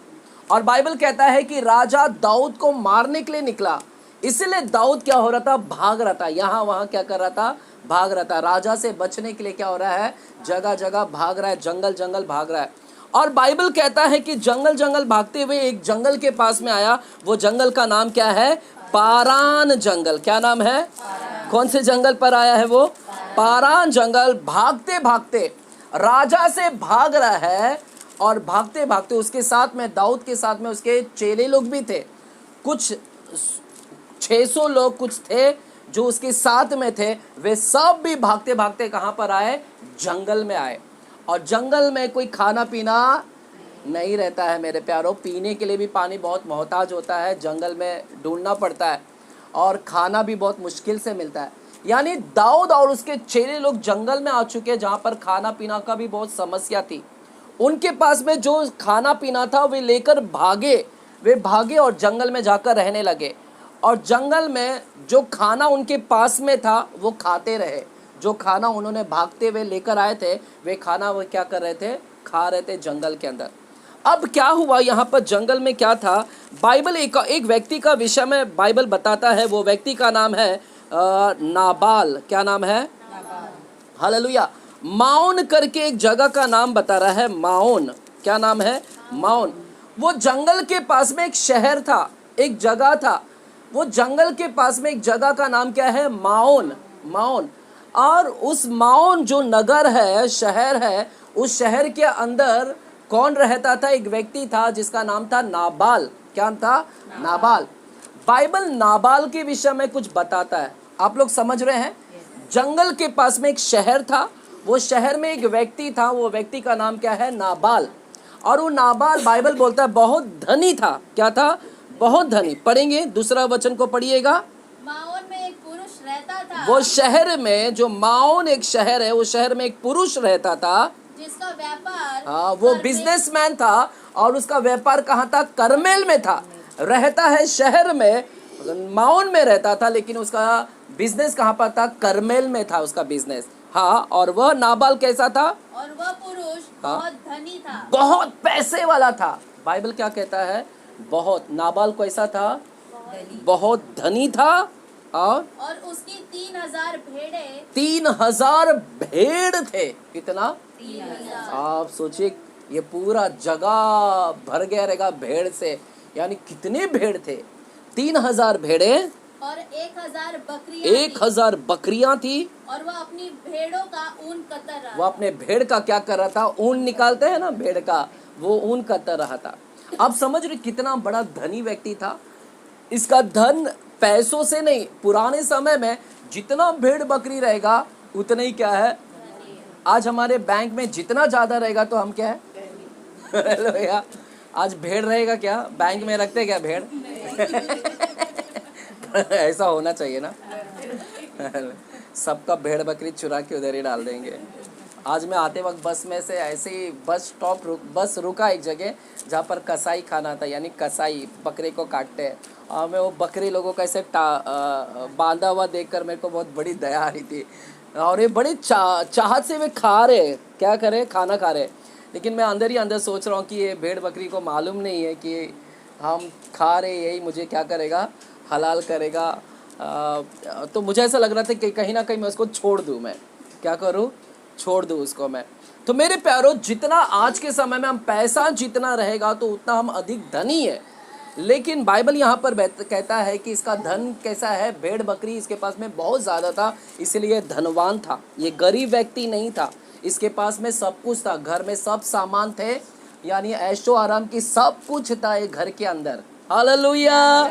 और बाइबल कहता है कि राजा दाऊद को मारने के लिए निकला। इसीलिए दाऊद क्या हो रहा था, भाग रहा था, यहाँ वहाँ क्या कर रहा था, भाग रहा था। राजा से बचने के लिए क्या हो रहा है, जगह जगह भाग रहा है, जंगल जंगल भाग रहा है। और बाइबल कहता है कि जंगल जंगल भागते हुए एक जंगल के पास में आया। वो जंगल का नाम क्या है, पारान जंगल। क्या नाम है? कौन से जंगल पर आया है वो, पारान जंगल। भागते भागते राजा से भाग रहा है और भागते भागते उसके साथ में, दाऊद के साथ में उसके चेले लोग भी थे। कुछ 600 लोग कुछ थे जो उसके साथ में थे। वे सब भी भागते भागते कहाँ पर आए, जंगल में आए। और जंगल में कोई खाना पीना नहीं रहता है मेरे प्यारों। पीने के लिए भी पानी बहुत मोहताज होता है, जंगल में ढूंढना पड़ता है और खाना भी बहुत मुश्किल से मिलता है। यानी दाऊद और उसके चेले लोग जंगल में आ चुके, जहाँ पर खाना पीना का भी बहुत समस्या थी। उनके पास में जो खाना पीना था वे लेकर भागे। वे भागे और जंगल में जाकर रहने लगे और जंगल में जो खाना उनके पास में था वो खाते रहे। जो खाना उन्होंने भागते हुए लेकर आए थे वे खाना वो क्या कर रहे थे, खा रहे थे जंगल के अंदर। अब क्या हुआ यहाँ पर जंगल में क्या था, बाइबल एक व्यक्ति का विषय में बाइबल बताता है। वो व्यक्ति का नाम है नाबाल। क्या नाम है? हालेलुया। माओन करके एक जगह का नाम बता रहा है, माओन। क्या नाम है? माओन। वो जंगल के पास में एक शहर था, एक जगह था। वो जंगल के पास में एक जगह का नाम क्या है, माओन। माओन। और उस माओन जो नगर है, शहर है, उस शहर के अंदर कौन रहता था, एक व्यक्ति था जिसका नाम था नाबाल। क्या था? नाबाल। बाइबल नाबाल के विषय में कुछ बताता है आप लोग समझ रहे हैं? जंगल के पास में एक शहर था, वो शहर में एक व्यक्ति था, वो व्यक्ति का नाम क्या है? नाबाल। और वो नाबाल बाइबल बोलता है बहुत धनी था। क्या था? बहुत धनी। पढ़ेंगे, दूसरा वचन को पढ़िएगा। माओन में एक पुरुष रहता था, वो शहर में, जो माओन एक शहर है, वो शहर में एक पुरुष रहता था, जिसका व्यापार हाँ, वो बिजनेसमैन था और उसका व्यापार कहाँ था? करमेल में था। रहता है शहर में, माउन में रहता था, लेकिन उसका बिजनेस कहाँ पर था? करमेल में था उसका बिजनेस। हाँ, और वह नाबाल कैसा था? और वह पुरुष हाँ? बहुत धनी था, बहुत पैसे वाला था। बाइबल क्या कहता है? बहुत। नाबाल कैसा था? बहुत धनी था। और उसकी 3000 भेड़े 3000 भेड़ थे। कितना? 3000। आप सोचिए, ये पूरा जगह भर गया रहेगा भेड़ से। यानी कितने भेड़ थे? 3000 भेड़े और 1000 बकरियां 1000 बकरियां थी। और वह अपनी भेड़ों का ऊन कतर रहा। वो अपने भेड़ का क्या कर रहा था? ऊन निकालते हैं ना भेड़ का, वो ऊन कतर रहा था। आप समझ रहे कितना बड़ा धनी व्यक्ति था। इसका धन पैसों से नहीं, पुराने समय में जितना भेड़ बकरी रहेगा उतना ही क्या है? आज हमारे बैंक में जितना ज्यादा रहेगा तो हम क्या है? हालेलुया। आज भेड़ रहेगा क्या? बैंक में रखते क्या भेड़? ऐसा होना चाहिए ना। सबका भेड़ बकरी चुरा के उधर ही डाल देंगे। आज मैं आते वक्त बस में से ऐसे ही बस रुका एक जगह जहाँ पर कसाई खाना था, यानी कसाई बकरे को काटते हैं। और मैं वो बकरी लोगों का ऐसे बांधा हुआ देखकर मेरे को बहुत बड़ी दया आ रही थी। और ये बड़ी चाहत से वे खा रहे, क्या करे? खाना खा रहे। लेकिन मैं अंदर ही अंदर सोच रहा हूँ कि ये भेड़ बकरी को मालूम नहीं है कि हम खा रहे, यही मुझे क्या करेगा? हलाल करेगा। तो मुझे ऐसा लग रहा था कि कहीं ना कहीं मैं उसको छोड़ दूँ। मैं क्या करूँ? छोड़ दूँ उसको मैं। तो मेरे प्यारों, जितना आज के समय में हम पैसा जितना रहेगा तो उतना हम अधिक धनी है। लेकिन बाइबल यहाँ पर कहता है कि इसका धन कैसा है? भेड़ बकरी इसके पास में बहुत ज़्यादा था, इसलिए धनवान था। ये गरीब व्यक्ति नहीं था। इसके पास में सब कुछ था, घर में सब सामान थे, यानी ऐशो आराम की सब कुछ था ये घर के अंदर। हालेलुया।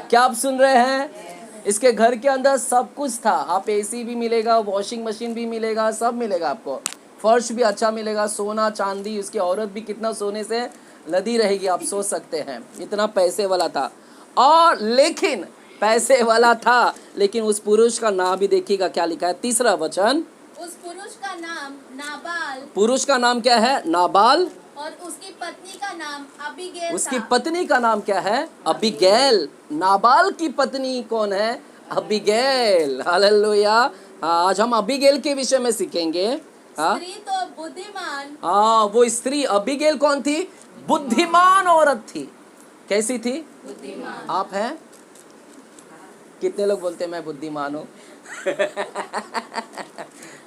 क्या आप सुन रहे हैं? इसके घर के अंदर सब कुछ था। आप एसी भी मिलेगा, वॉशिंग मशीन भी मिलेगा, सब मिलेगा आपको। फर्श भी अच्छा मिलेगा, सोना चांदी। उसकी औरत भी कितना सोने से लदी रहेगी, आप सोच सकते हैं। इतना पैसे वाला था। और लेकिन पैसे वाला था, लेकिन उस पुरुष का नाम भी देखिएगा क्या लिखा है। तीसरा वचन, उस पुरुष का नाम नाबाल। पुरुष का नाम क्या है? नाबाल। और उसकी पत्नी का नाम अबीगैल। उसकी पत्नी का नाम क्या है? अबीगैल। नाबाल की पत्नी कौन है? अबीगैल। हालेलुया। आज हम अबीगैल के विषय में सीखेंगे। स्त्री तो बुद्धिमान। वो स्त्री अबीगैल कौन थी? बुद्धिमान औरत थी। कैसी थी? बुद्धिमान। आप हैं? कितने लोग बोलते हैं मैं बुद्धिमान हूँ?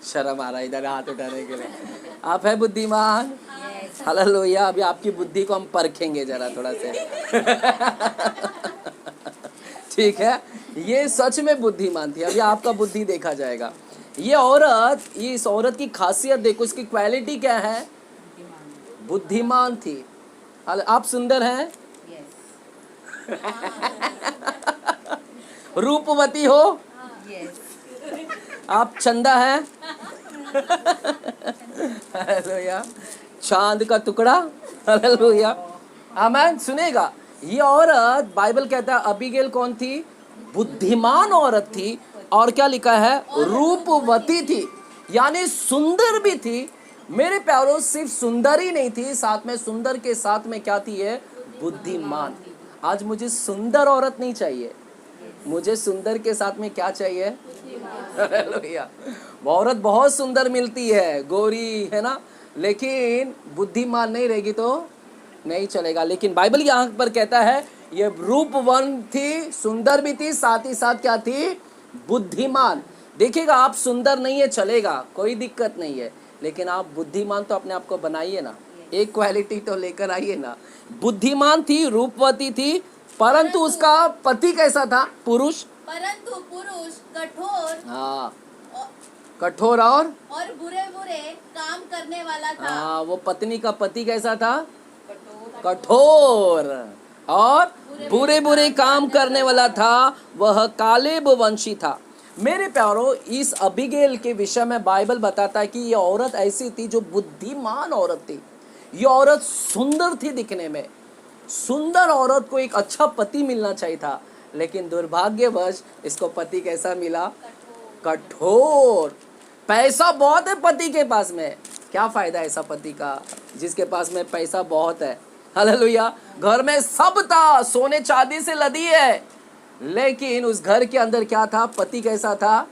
शर्म आ रहा है इधर हाथ उठाने के लिए। आप है बुद्धिमान? हालेलुया। अभी आपकी बुद्धि को हम परखेंगे जरा थोड़ा से। ठीक है, ये सच में बुद्धिमान थी। अभी आपका बुद्धि देखा जाएगा। ये औरत, ये इस औरत की खासियत देखो, इसकी क्वालिटी क्या है? बुद्धिमान थी। आप सुंदर हैं? रूपवती हो? आप चंदा है? हालेलुया। चांद का टुकड़ा? हालेलुया। आमीन। सुनेगा, ये औरत, बाइबल कहता है अबीगैल कौन थी? बुद्धिमान औरत थी। और क्या लिखा है? रूपवती थी, यानी सुंदर भी थी। मेरे प्यारों, सिर्फ सुंदर ही नहीं थी, साथ में सुंदर के साथ में क्या थी? है बुद्धिमान। आज मुझे सुंदर औरत नहीं चाहिए, मुझे सुंदर के साथ में क्या चाहिए? हालेलुया। वो औरत बहुत सुंदर मिलती है, गोरी है ना, लेकिन बुद्धिमान नहीं रहेगी तो नहीं चलेगा। लेकिन बाइबल यहाँ पर कहता है ये रूपवान थी, सुंदर भी थी, साथ ही साथ क्या थी? बुद्धिमान। देखिएगा, आप सुंदर नहीं है चलेगा, कोई दिक्कत नहीं है, लेकिन आप बुद्धिमान तो अपने आप को बनाइए ना, एक क्वालिटी तो लेकर आइए ना। बुद्धिमान थी, रूपवती थी, परंतु उसका पति कैसा था? पुरुष। परंतु पुरुष कठोर। हाँ, कठोर और बुरे बुरे काम करने वाला था। हाँ, वो पत्नी का पति कैसा था? कठोर और बुरे बुरे काम करने वाला था। वह कालेब वंशी था। मेरे प्यारो, इस अबीगेल के विषय में बाइबल बताता है कि ये औरत ऐसी थी जो बुद्धिमान औरत थी। ये औरत सुंदर थी दिखने में। सुंदर औरत को एक अच्छा पति मिलना चाहिए था, लेकिन दुर्भाग्यवश इसको पति कैसा मिला? कठोर। पैसा बहुत है पति के पास में, क्या फायदा ऐसा पति का जिसके पास में पैसा बहुत है? हालेलुया। घर में सब था, सोने चांदी से लदी है, लेकिन उस घर के अंदर क्या था? पति कैसा था?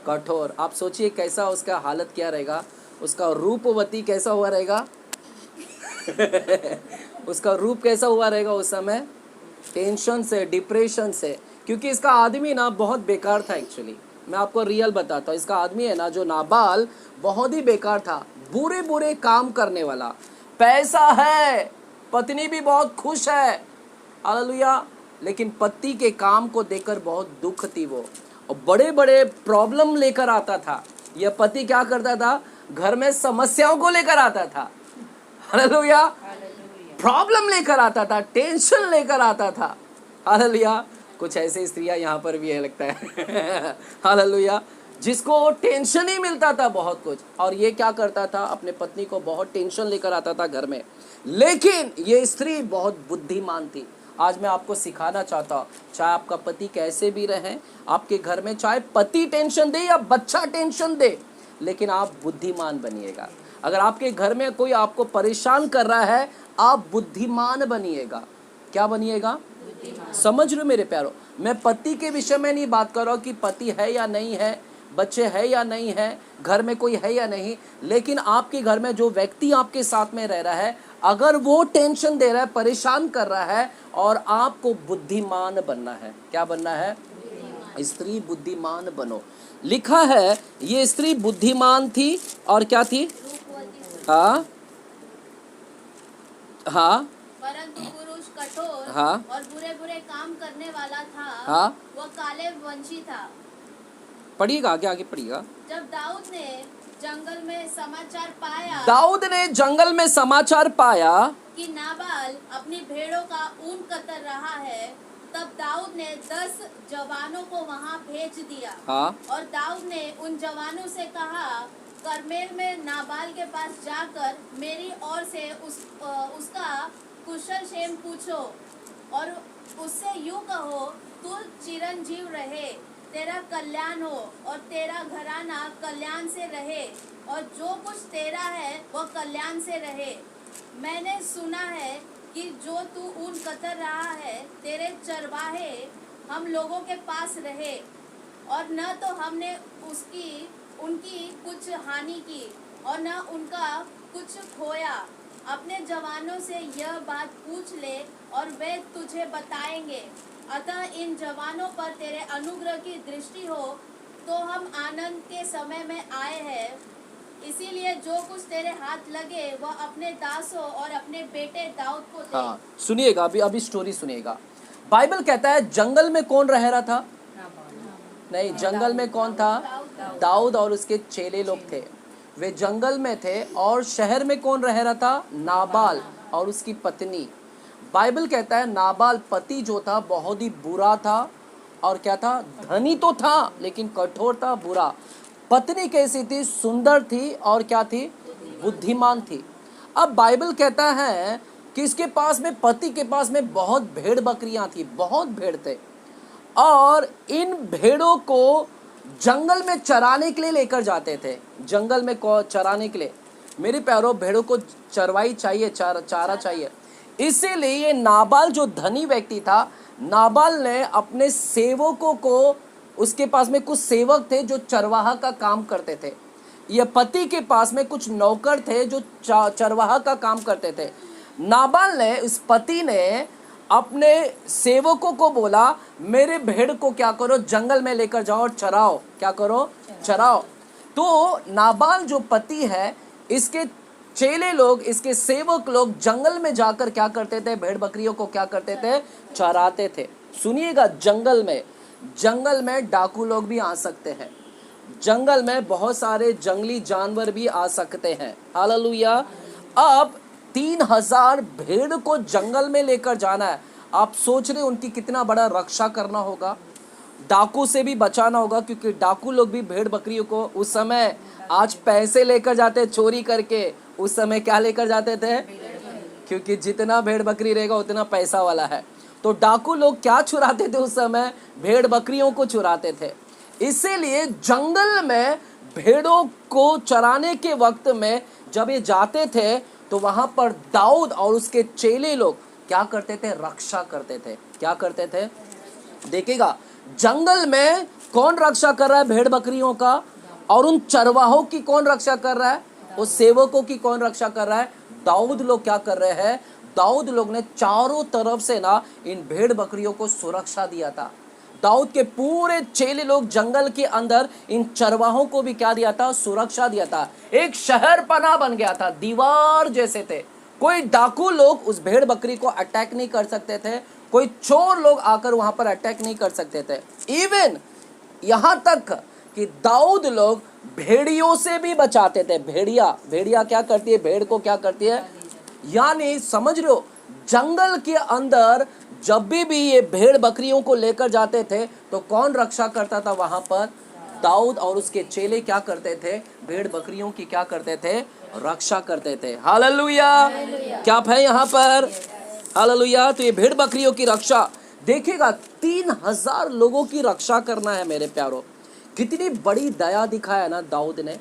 कठोर। आप सोचिए कैसा उसका हालत क्या रहेगा, उसका रूपवती कैसा हुआ रहेगा? उसका रूप कैसा हुआ रहेगा उस समय? टेंशन से, डिप्रेशन से, क्योंकि इसका आदमी ना बहुत बेकार था। एक्चुअली मैं आपको रियल बताता हूँ, इसका आदमी है ना जो नाबाल, बहुत ही बेकार था, बुरे बुरे काम करने वाला। पैसा है, पत्नी भी बहुत खुश है, हालेलुया, लेकिन पति के काम को देखकर बहुत दुख थी वो, और बड़े बड़े प्रॉब्लम लेकर आता था। यह पति क्या करता था? घर में समस्याओं को लेकर आता था, हालेलुया, प्रॉब्लम लेकर आता था, टेंशन लेकर आता था, हालेलुया। कुछ ऐसे स्त्रियां यहाँ पर भी है लगता है, हालेलुया, जिसको टेंशन ही मिलता था बहुत कुछ, और ये क्या करता था? अपने पत्नी को बहुत टेंशन लेकर आता था घर में। लेकिन ये स्त्री बहुत बुद्धिमान थी। आज मैं आपको सिखाना चाहता हूँ, चाहे आपका पति कैसे भी रहे आपके घर में, चाहे पति टेंशन दे या बच्चा टेंशन दे, लेकिन आप बुद्धिमान बनिएगा। अगर आपके घर में कोई आपको परेशान कर रहा है, आप बुद्धिमान बनिएगा। क्या बनिएगा? समझ रहे हो मेरे प्यारो? मैं पति के विषय में नहीं बात कर रहा हूँ कि पति है या नहीं है, बच्चे है या नहीं है, घर में कोई है या नहीं, लेकिन आपके घर में जो व्यक्ति आपके साथ में रह रहा है, अगर वो टेंशन दे रहा है, परेशान कर रहा है, और आपको बुद्धिमान बनना है। क्या बनना है? स्त्री बुद्धिमान बनो। लिखा है ये स्त्री बुद्धिमान थी और क्या थी? हाँ हाँ, परंतु पुरुष कठोर हाँ, और बुरे बुरे काम करने वाला था। हाँ, वो काले वंशी था। पढ़िएगा आगे, आगे पढ़िएगा। जब दाऊद ने जंगल में समाचार पाया, दाऊद ने जंगल में समाचार पाया कि नाबाल अपनी भेड़ों का ऊन कतर रहा है, तब दाऊद ने 10 जवानों को वहां भेज दिया। हाँ, और दाऊद ने उन जवानों से कहा, करमेल में नाबाल के पास जाकर मेरी ओर से उसका कुशल क्षेम पूछो, और उससे यूं कहो, तू चिरंजीव रहे, तेरा कल्याण हो और तेरा घराना कल्याण से रहे, और जो कुछ तेरा है वो कल्याण से रहे। मैंने सुना है कि जो तू ऊन कतर रहा है, तेरे चरवाहे हम लोगों के पास रहे, और न तो हमने उनकी कुछ हानि की और न उनका कुछ खोया। अपने जवानों से यह बात पूछ ले और वे तुझे बताएंगे। अतः इन जवानों पर तेरे अनुग्रह की दृष्टि हो, तो हम आनंद के समय में आए हैं। इसीलिए जो कुछ तेरे हाथ लगे वह अपने दासों और अपने बेटे दाऊद को दे। हाँ, सुनिएगा, अभी स्टोरी सुनिएगा। बाइबल कहता है जंगल में कौन रह रहा था? नहीं, जंगल में कौन था? दाऊद और उसके चेले लोग थे, वे जंगल में थे। और शहर में कौन रह रहा था? नाबाल और उसकी पत्नी। बाइबल कहता है नाबाल पति जो था बहुत ही बुरा था, और क्या था? धनी तो था लेकिन कठोर था, बुरा। पत्नी कैसी थी? सुंदर थी, और क्या थी? बुद्धिमान थी। अब बाइबल कहता है कि इसके पास में, पति के पास में बहुत भेड़ बकरियां थी, बहुत भेड़ थे, और इन भेड़ों को जंगल में चराने के लिए लेकर जाते थे। जंगल में चराने के लिए, मेरे प्यारों, भेड़ों को चरवाई चाहिए, चारा चाहिए। इसीलिए नाबाल जो धनी व्यक्ति था, नाबाल ने अपने सेवकों को, उसके पास में कुछ सेवक थे जो चरवाहा का काम करते थे। यह पति के पास में कुछ नौकर थे जो चरवाहा का काम करते थे। नाबाल ने, इस पति ने अपने सेवकों को बोला, मेरे भेड़ को क्या करो, जंगल में लेकर जाओ और चराओ। क्या करो? चराओ। तो नाबाल जो पति है, इसके चेले लोग, इसके सेवक लोग जंगल में जाकर क्या करते थे? भेड़ बकरियों को क्या करते थे? चराते थे। सुनिएगा, जंगल में डाकू लोग भी आ सकते हैं, जंगल में बहुत सारे जंगली जानवर भी आ सकते हैं, हालेलुया। अब 3000 भेड़ को जंगल में लेकर जाना है। आप सोच रहे उनकी कितना बड़ा रक्षा करना होगा? डाकू से भी बचाना होगा, क्योंकि डाकू लोग भी भेड़ बकरियों को उस समय, आज पैसे लेकर जाते चोरी करके, उस समय क्या लेकर जाते थे, क्योंकि जितना भेड़ बकरी रहेगा उतना पैसा वाला है। तो डाकू लोग क्या चुराते थे उस समय, भेड़ बकरियों को चुराते थे। इसीलिए जंगल में भेड़ों को चराने के वक्त में जब ये जाते थे तो वहां पर दाऊद और उसके चेले लोग क्या करते थे, रक्षा करते थे। क्या करते थे, देखिएगा जंगल में कौन रक्षा कर रहा है भेड़ बकरियों का, और उन चरवाहों की कौन रक्षा कर रहा है, उस सेवकों की कौन रक्षा कर रहा है, दाऊद लोग क्या कर रहे हैं, दाऊद लोग ने चारों तरफ से ना इन भेड़ बकरियों को सुरक्षा दिया था। दाऊद के पूरे चेले लोग जंगल के अंदर इन चरवाहों को भी क्या दिया था, सुरक्षा दिया था। एक शहर पना बन गया था, दीवार जैसे थे। कोई डाकू लोग उस भेड़ बकरी को अटैक नहीं कर सकते थे, कोई चोर लोग आकर वहां पर अटैक नहीं कर सकते थे। इवन यहां तक कि दाऊद लोग भेड़ियों से भी बचाते थे। भेड़िया क्या करती है, भेड़ को क्या करती है, यानी समझ रहे हो, जंगल के अंदर जब भी ये भेड़ बकरियों को लेकर जाते थे तो कौन रक्षा करता था वहां पर, दाऊद और उसके चेले क्या करते थे, भेड़ बकरियों की क्या करते थे, रक्षा करते थे। हालेलुया, क्या है यहाँ पर, हालेलुया। तो ये भेड़ बकरियों की रक्षा, देखिएगा 3000 लोगों की रक्षा करना है मेरे प्यारों। कितनी बड़ी दया दिखाया ना दाऊद ने,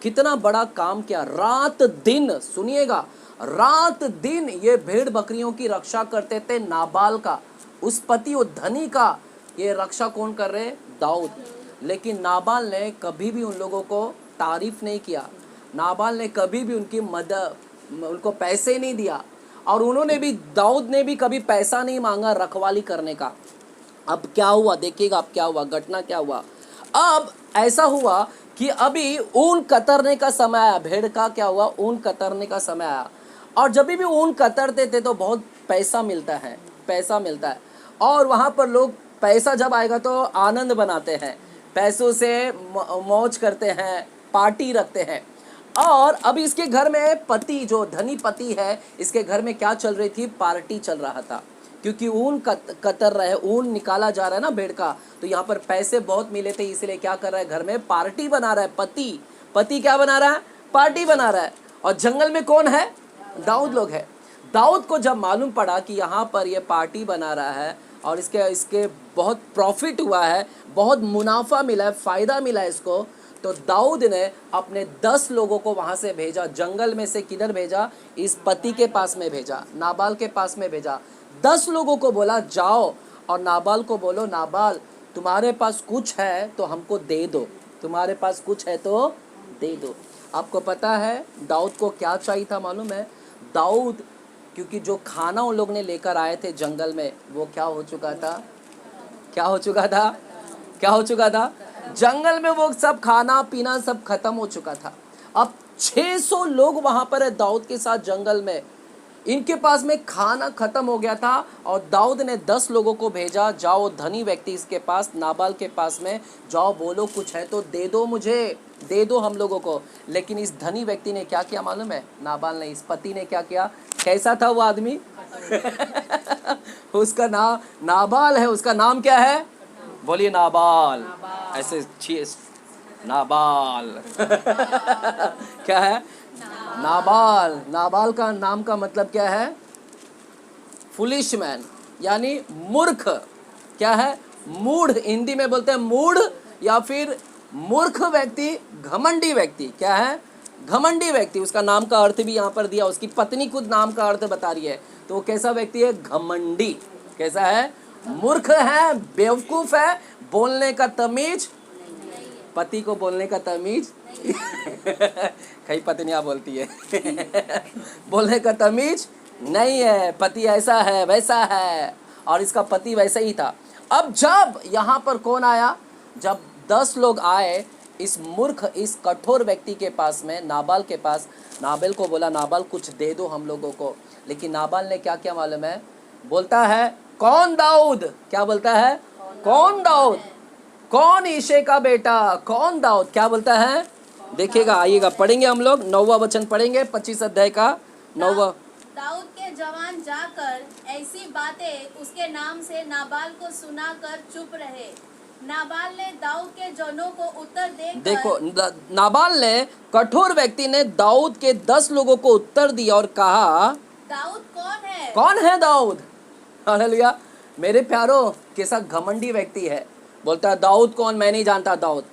कितना बड़ा काम किया। रात दिन, सुनिएगा, रात दिन ये भेड़ बकरियों की रक्षा करते थे। नाबाल का, उस पति और धनी का ये रक्षा कौन कर रहे, दाऊद। लेकिन नाबाल ने कभी भी उन लोगों को तारीफ नहीं किया, नाबाल ने कभी भी उनकी मदद, उनको पैसे नहीं दिया, और उन्होंने भी, दाऊद ने भी कभी पैसा नहीं मांगा रखवाली करने का। अब क्या हुआ, देखिएगा अब क्या हुआ, घटना क्या हुआ। अब ऐसा हुआ कि अभी ऊन कतरने का समय आया, भेड़ का क्या हुआ, ऊन कतरने का समय आया। और जब भी ऊन कतरते थे तो बहुत पैसा मिलता है, पैसा मिलता है। और वहाँ पर लोग, पैसा जब आएगा तो आनंद बनाते हैं, पैसों से मौज करते हैं, पार्टी रखते हैं। और अब इसके घर में पति, जो धनी पति है, इसके घर में क्या चल रही थी, पार्टी चल रहा था। क्योंकि ऊन कतर रहा है, ऊन निकाला जा रहा है ना भेड़ का, तो यहाँ पर पैसे बहुत मिले थे, इसलिए क्या कर रहा है, घर में पार्टी बना रहा है। पति क्या बना रहा है, पार्टी बना रहा है। और जंगल में कौन है, दाऊद लोग है। दाऊद को जब मालूम पड़ा कि यहाँ पर ये पार्टी बना रहा है और इसके बहुत प्रॉफिट हुआ है, बहुत मुनाफा मिला है, फायदा मिला है इसको, तो दाऊद ने अपने 10 लोगों को वहां से भेजा। जंगल में से किधर भेजा, इस पति के पास में भेजा, नाबाल के पास में भेजा। 10 लोगों को बोला जाओ और नाबाल को बोलो, नाबाल तुम्हारे पास कुछ है तो हमको दे दो, तुम्हारे पास कुछ है तो दे दो। आपको पता है दाऊद को क्या चाहिए था, मालूम है, दाऊद, क्योंकि जो खाना उन लोग ने लेकर आए थे जंगल में, वो क्या हो चुका था, क्या हो चुका था, क्या हो चुका था, जंगल में वो सब खाना पीना सब खत्म हो चुका था। अब 600 लोग वहां पर है दाऊद के साथ जंगल में, इनके पास में खाना खत्म हो गया था। और दाऊद ने 10 लोगों को भेजा, जाओ धनी व्यक्ति इसके पास, नाबाल के पास में जाओ, बोलो कुछ है तो दे दो, मुझे दे दो हम लोगों को। लेकिन इस धनी व्यक्ति ने क्या किया मालूम है, नाबाल ने, इस पति ने क्या किया, कैसा था वो आदमी उसका नाम नाबाल है, उसका नाम क्या है, बोलिए नाबाल, ऐसे नाबाल क्या है, नाबाल। नाबाल का नाम का मतलब क्या है, फुलिश मैन, यानी मूर्ख। क्या है, मूढ़, हिंदी में बोलते हैं मूढ़, या फिर मूर्ख व्यक्ति, घमंडी व्यक्ति। क्या है, घमंडी व्यक्ति। उसका नाम का अर्थ भी यहाँ पर दिया, उसकी पत्नी खुद नाम का अर्थ बता रही है। तो वो कैसा व्यक्ति है, घमंडी। कैसा है, मूर्ख है, बेवकूफ है, बोलने का तमीज, पति को बोलने का तमीज कई पत्नियां बोलती है बोलने का तमीज नहीं है, पति ऐसा है वैसा है, और इसका पति वैसा ही था। अब जब यहाँ पर कौन आया, जब 10 लोग आए इस मूर्ख, इस कठोर व्यक्ति के पास में, नाबाल के पास, नाबाल को बोला, नाबाल कुछ दे दो हम लोगों को। लेकिन नाबाल ने क्या क्या मालूम है, बोलता है कौन दाऊद, क्या बोलता है, कौन दाऊद, कौन ईशे का बेटा, कौन दाऊद, क्या बोलता है, देखिएगा, आइएगा पढ़ेंगे हम लोग, 9वां वचन पढ़ेंगे 25 अध्याय का 9वां। दाऊद के जवान जाकर ऐसी बातें उसके नाम से नाबाल को सुनाकर चुप रहे। नाबाल ने दाऊद के जनों को उत्तर देकर देखो, नाबाल ने, कठोर व्यक्ति ने दाऊद के 10 लोगों को उत्तर दिया और कहा, दाऊद कौन है? कौन है दाऊद? हालेलुया। मेरे प्यारो, कैसा घमंडी व्यक्ति है, बोलता है दाऊद कौन, मैं नहीं जानता दाऊद।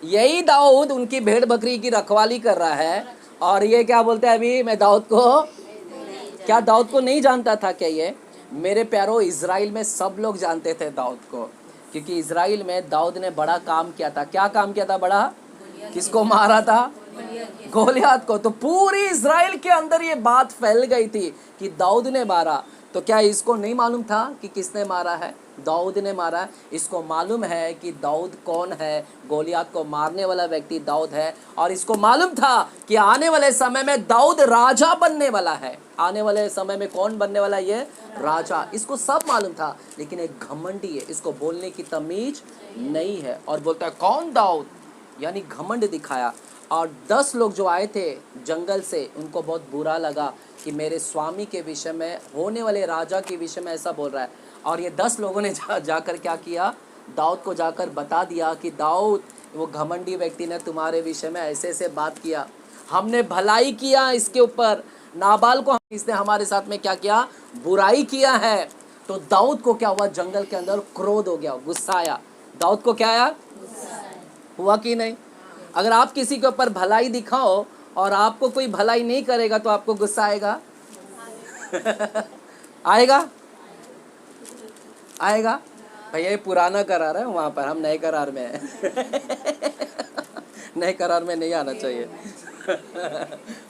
यही दाऊद उनकी भेड़ बकरी की रखवाली कर रहा है, और ये क्या बोलता है अभी, मैं दाऊद को, क्या दाऊद को नहीं जानता था क्या ये? मेरे प्यारो, इज़राइल में सब लोग जानते थे दाऊद को, क्योंकि इज़राइल में दाऊद ने बड़ा काम किया था। क्या काम किया था बड़ा? किसको मारा था? गोलियत को। तो पूरी इज़राइल के अंदर ये बात फैल गई थी कि दाऊद ने मारा। तो क्या इसको नहीं मालूम था कि किसने मारा है? दाऊद ने मारा है। इसको मालूम है कि दाऊद कौन है, गोलियत को मारने वाला व्यक्ति दाऊद है, और इसको मालूम था कि आने वाले समय में दाऊद राजा बनने वाला है। आने वाले समय में कौन बनने वाला है? ये राजा। इसको सब मालूम था, लेकिन एक घमंडी है, इसको बोलने की तमीज नहीं है, और बोलता है कौन दाऊद, यानी घमंड दिखाया। और 10 लोग जो आए थे जंगल से, उनको बहुत बुरा लगा कि मेरे स्वामी के विषय में, होने वाले राजा के विषय में ऐसा बोल रहा है। और ये 10 लोगों ने जाकर क्या किया? दाऊद को जाकर बता दिया कि दाऊद, वो घमंडी व्यक्ति ने तुम्हारे विषय में ऐसे ऐसे बात किया, हमने भलाई किया इसके ऊपर, नाबाल को इसने हमारे साथ में क्या किया? बुराई किया है। तो दाऊद को क्या हुआ? जंगल के अंदर क्रोध हो गया, गुस्सा आया। दाऊद को क्या आया? हुआ कि नहीं? अगर आप किसी के ऊपर भलाई दिखाओ और आपको कोई भलाई नहीं करेगा तो आपको गुस्सा आएगा? आएगा? आएगा? भैया ये पुराना करार है, वहाँ पर हम नए करार में हैं। नए करार में नहीं आना चाहिए।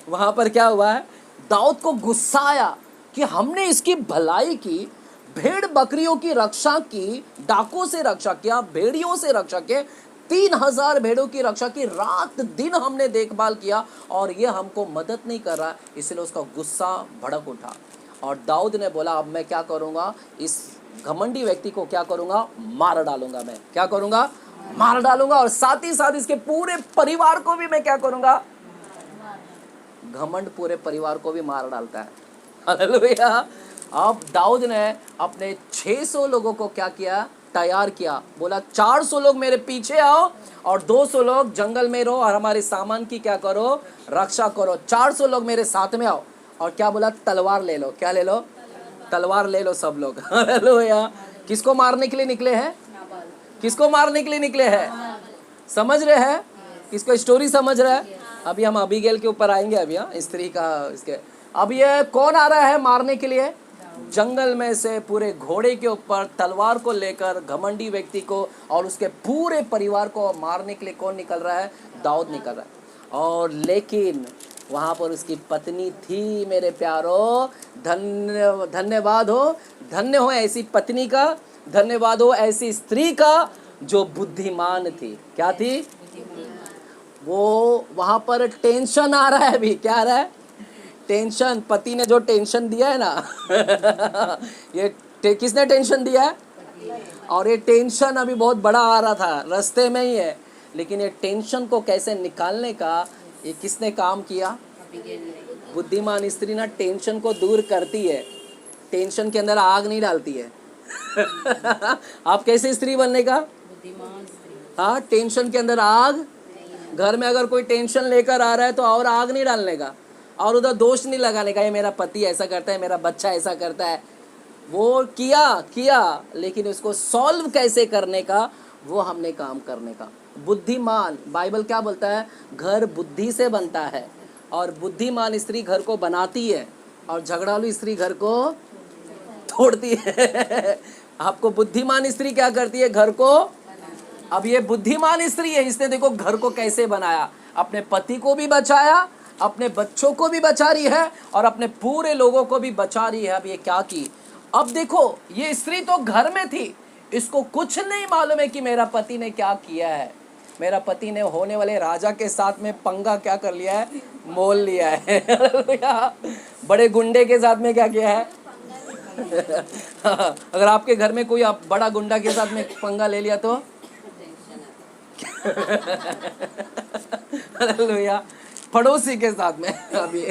वहाँ पर क्या हुआ है? दाऊद को गुस्सा आया कि हमने इसकी भलाई की, भेड़ बकरियों की रक्षा की, डाकों से रक्षा किया, भेड़ियों से रक्षा किया, 3000 भेड़ों की रक्षा की, रात दिन हमने देखभाल किया, और ये हमको मदद नहीं कर रहा। इसलिए उसका गुस्सा भड़क उठा, और दाऊद ने बोला अब मैं क्या करूँगा? इस घमंडी व्यक्ति को क्या करूँगा? मार डालूंगा। मैं क्या करूँगा? मार डालूंगा, और साथ ही साथ इसके पूरे परिवार को भी मैं क्या करूँगा? घमंड पूरे परिवार को भी मार डालता है। हालेलुया। अब दाऊद ने अपने 600 लोगों को क्या किया? तैयार किया। बोला 400 लोग मेरे पीछे आओ और 200 लोग जंगल में रहो और हमारे सामान की क्या करो? रक्षा करो। 400 लोग मेरे साथ में आओ। और क्या बोला? तलवार ले लो। क्या ले लो? तलवार ले लो सब लोग। हालेलुया। किसको मारने के लिए निकले हैं? किसको मारने के लिए निकले हैं? समझ रहे हैं? किसको स्टोरी समझ रहा है? अभी हम अबीगेल के ऊपर आएंगे अभी। हाँ, स्त्री का इसके। अब ये कौन आ रहा है मारने के लिए? जंगल में से पूरे घोड़े के ऊपर तलवार को लेकर घमंडी व्यक्ति को और उसके पूरे परिवार को मारने के लिए कौन निकल रहा है? दाऊद निकल रहा है। और लेकिन वहाँ पर उसकी पत्नी थी। मेरे प्यारो, धन्यवाद हो ऐसी पत्नी का, धन्यवाद हो ऐसी स्त्री का जो बुद्धिमान थी। क्या थी? वो वहाँ पर टेंशन आ रहा है अभी। क्या आ रहा है? टेंशन। पति ने जो टेंशन दिया है ना, ये किसने टेंशन दिया है? और ये टेंशन अभी बहुत बड़ा आ रहा था, रास्ते में ही है। लेकिन ये टेंशन को कैसे निकालने का ये किसने काम किया? बुद्धिमान स्त्री ना टेंशन को दूर करती है, टेंशन के अंदर आग नहीं डालती है। आप कैसे स्त्री बनने का? बुद्धिमान स्त्री। हाँ, टेंशन के अंदर आग। घर में अगर कोई टेंशन लेकर आ रहा है तो और आग नहीं डालने का और उधर दोष नहीं लगाने का, ये मेरा पति ऐसा करता है, मेरा बच्चा ऐसा करता है। वो किया लेकिन उसको सॉल्व कैसे करने का, वो हमने काम करने का। बुद्धिमान, बाइबल क्या बोलता है? घर बुद्धि से बनता है और बुद्धिमान स्त्री घर को बनाती है और झगड़ालू स्त्री घर को तोड़ती है। आपको बुद्धिमान स्त्री क्या करती है? घर को। अब ये बुद्धिमान स्त्री है, इसने देखो घर को कैसे बनाया, अपने पति को भी बचाया, अपने बच्चों को भी बचा रही है और अपने पूरे लोगों को भी बचा रही है। अब ये क्या की? अब देखो, ये स्त्री तो घर में थी, इसको कुछ नहीं मालूम है कि मेरा पति ने क्या किया है। मेरा पति ने होने वाले राजा के साथ में पंगा क्या कर लिया है? मोल लिया है। बड़े गुंडे के साथ में क्या किया है? अगर आपके घर में कोई आप बड़ा गुंडा के साथ में पंगा ले लिया तो हालेलुया, पड़ोसी के साथ में अभी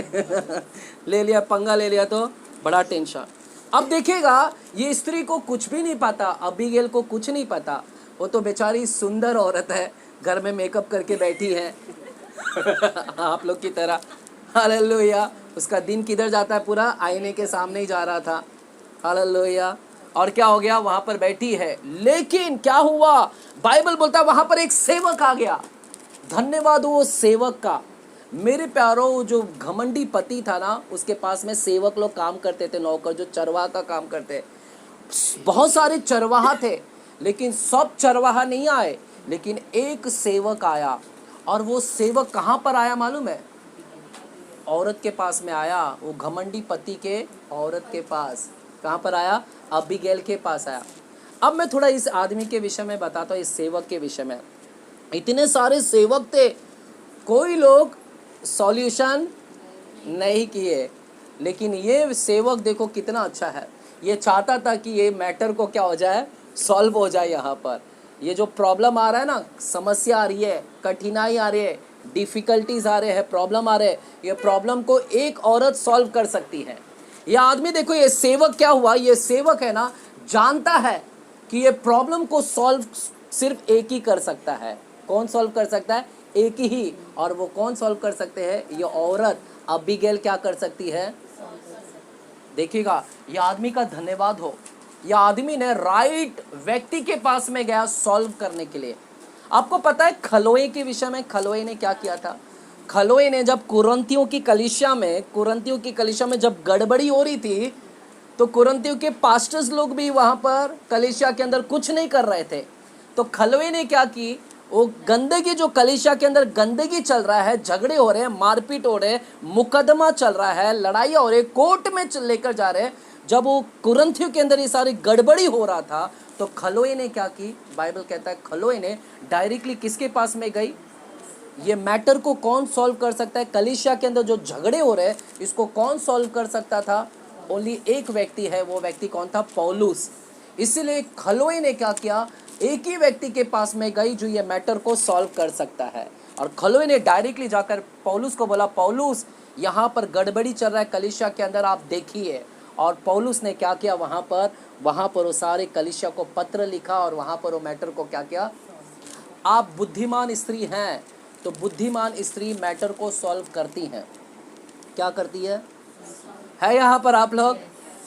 ले लिया, पंगा ले लिया तो बड़ा टेंशन। अब देखिएगा, ये स्त्री को कुछ भी नहीं पता, अबीगेल को कुछ नहीं पता। वो तो बेचारी सुंदर औरत है, घर में मेकअप करके बैठी है आप लोग की तरह। हालेलुया। उसका दिन किधर जाता है, पूरा आईने के सामने ही जा रहा था। हालेलुया। और क्या हो गया, वहां पर बैठी है, लेकिन क्या हुआ, बाइबल बोलता है वहां पर एक सेवक आ गया। धन्यवाद वो सेवक का। मेरे प्यारो, जो घमंडी पति था ना, उसके पास में सेवक लोग काम करते थे, नौकर जो चरवाहा का काम करते। बहुत सारे चरवाहा थे, लेकिन सब चरवाहा नहीं आए, लेकिन एक सेवक आया। और वो सेवक कहाँ पर आया मालूम है? औरत के पास में आया। वो घमंडी पति के औरत के पास कहाँ पर आया? अबीगैल के पास आया। अब मैं थोड़ा इस आदमी के विषय में बताता हूँ, इस सेवक के विषय में। इतने सारे सेवक थे, कोई लोग सॉल्यूशन नहीं किए, लेकिन ये सेवक देखो कितना अच्छा है। ये चाहता था कि ये मैटर को क्या हो जाए, सॉल्व हो जाए। यहाँ पर ये जो प्रॉब्लम आ रहा है ना, समस्या आ रही है, कठिनाई आ रही है, डिफिकल्टीज आ रहे हैं, प्रॉब्लम आ रहे हैं, ये प्रॉब्लम को एक औरत सॉल्व कर सकती है। ये आदमी देखो, ये सेवक क्या हुआ, ये सेवक है ना, जानता है कि ये प्रॉब्लम को सॉल्व सिर्फ एक ही कर सकता है। कौन सॉल्व कर सकता है? एक ही। और वो कौन सॉल्व कर सकते हैं? ये औरत अबीगैल क्या कर सकती है? देखिएगा, ये आदमी का धन्यवाद हो, यह आदमी ने राइट व्यक्ति के पास में गया सॉल्व करने के लिए। आपको पता है खलोए के विषय में, खलोए ने क्या किया था? खलोए ने जब कुरंतियों की कलीसिया में जब गड़बड़ी हो रही थी, तो कुरंतियों के पास्टर्स लोग भी वहां पर कलीसिया के अंदर कुछ नहीं कर रहे थे। तो खलोए ने क्या की, वो गंदगी, जो कलीसिया के अंदर गंदगी चल रहा है, झगड़े हो रहे हैं, मारपीट हो रहे हैं, मुकदमा चल रहा है, लड़ाई हो रही है, कोर्ट में लेकर जा रहे हैं, जब वो कुरंथियों के अंदर ये सारी गड़बड़ी हो रहा था, तो खलोए ने क्या की? बाइबल कहता है खलोए ने डायरेक्टली किसके पास में गई? ये मैटर को कौन सॉल्व कर सकता है? कलीसिया के अंदर जो झगड़े हो रहे हैं, इसको कौन सॉल्व कर सकता था? ओनली एक व्यक्ति है। वो व्यक्ति कौन था? पौलुस। इसीलिए खलोए ने क्या किया? एक ही व्यक्ति के पास में गई जो ये मैटर को सॉल्व कर सकता है। और खलोए ने डायरेक्टली जाकर पौलुस को बोला, पौलुस यहाँ पर गड़बड़ी चल रहा है कलीसिया के अंदर, आप देखिए। और पौलुस ने क्या किया? वहाँ पर वो सारे कलीसिया को पत्र लिखा, और वहाँ पर वो मैटर को क्या किया? आप बुद्धिमान स्त्री हैं, तो बुद्धिमान स्त्री मैटर को सॉल्व करती हैं। क्या करती है यहाँ पर आप लोग?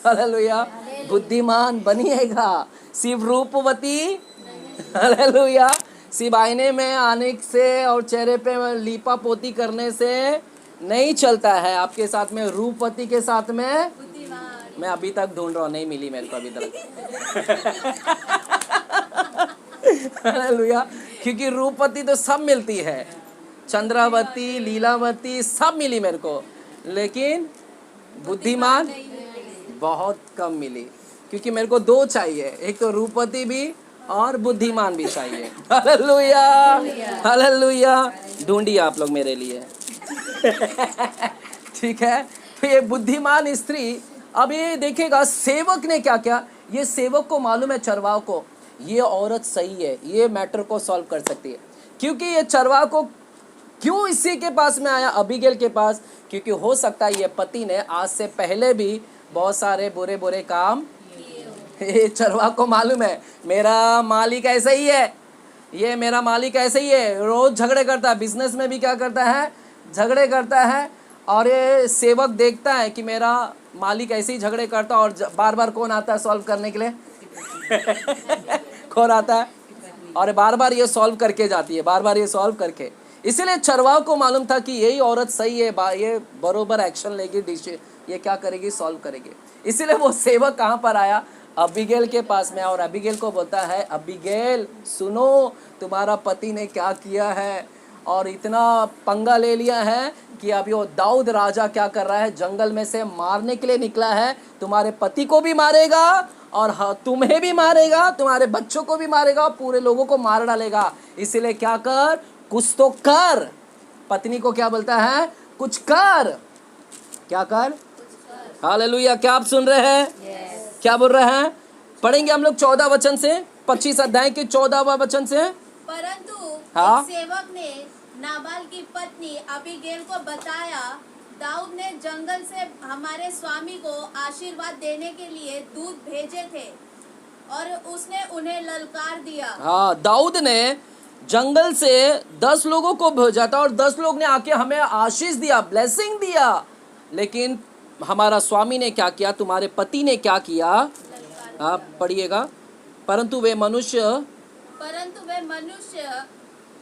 हालेलुया। बुद्धिमान बनिएगा, सिर्फ रूपवती, हालेलुया, सिर्फ आईने में आने से और चेहरे पे लीपा पोती करने से नहीं चलता है। आपके साथ में रूपवती के साथ में, मैं अभी तक ढूंढ रहा हूँ, नहीं मिली मेरे को अभी तक हालेलुया। क्योंकि रूपवती तो सब मिलती है, चंद्रावती, लीलावती सब मिली मेरे को, लेकिन बुद्धिमान बहुत कम मिली। क्योंकि मेरे को दो चाहिए, एक तो रूपवती भी और बुद्धिमान भी चाहिए। Hallelujah, hallelujah. ढूंढिए आप लोग मेरे लिए ठीक है। तो ये बुद्धिमान स्त्री, अब ये देखिएगा सेवक ने क्या किया। ये सेवक को मालूम है चरवाह को, ये औरत सही है, ये मैटर को सॉल्व कर सकती है। क्योंकि ये चरवाह को क्यों इसी के पास में आया, अबीगैल के पास? क्योंकि हो सकता है ये पति ने आज से पहले भी बहुत सारे बुरे बुरे काम, ये चरवाह को मालूम है मेरा मालिक ऐसा ही है, ये मेरा मालिक ऐसे ही है, रोज झगड़े करता है, बिजनेस में भी क्या करता है? झगड़े करता है। और ये सेवक देखता है कि मेरा मालिक ऐसे ही झगड़े करता है, और बार बार कौन आता है सॉल्व करने के लिए कौन आता है? और बार बार ये सॉल्व करके जाती है, बार बार ये सॉल्व करके। इसीलिए चरवाह को मालूम था कि यही औरत सही है, ये बरोबर एक्शन लेगी, ये क्या करेगी? सॉल्व करेगी। इसीलिए वो सेवक कहाँ पर आया? अबीगैल के पास में। और अबीगैल को बोलता है, अबीगैल सुनो, तुम्हारा पति ने क्या किया है, और इतना पंगा ले लिया है कि अभी वो दाऊद राजा क्या कर रहा है? जंगल में से मारने के लिए निकला है, तुम्हारे पति को भी मारेगा, और तुम्हें भी मारेगा, तुम्हारे बच्चों को भी मारेगा, पूरे लोगों को मार डालेगा। इसीलिए क्या कर, कुछ तो कर। पत्नी को क्या बोलता है? कुछ कर। क्या कर? हालेलुया। क्या आप सुन रहे हैं? क्या बोल रहे हैं? पढ़ेंगे हम लोग 14 वचन से, 25 अध्याय के 14वां वचन से। परंतु हाँ? एक सेवक ने नाबाल की पत्नी अबीगैल को बताया, दाऊद ने जंगल से हमारे स्वामी को आशीर्वाद देने के लिए दूत भेजे थे। और उसने उन्हें ललकार दिया। हाँ, दाऊद ने जंगल से 10 लोगों को भेजा था और 10 लोग ने आके हमें आशीष दिया, ब्लेसिंग दिया, लेकिन हमारा स्वामी ने क्या किया, तुम्हारे पति ने क्या किया? आप पढ़िएगा, परंतु वे मनुष्य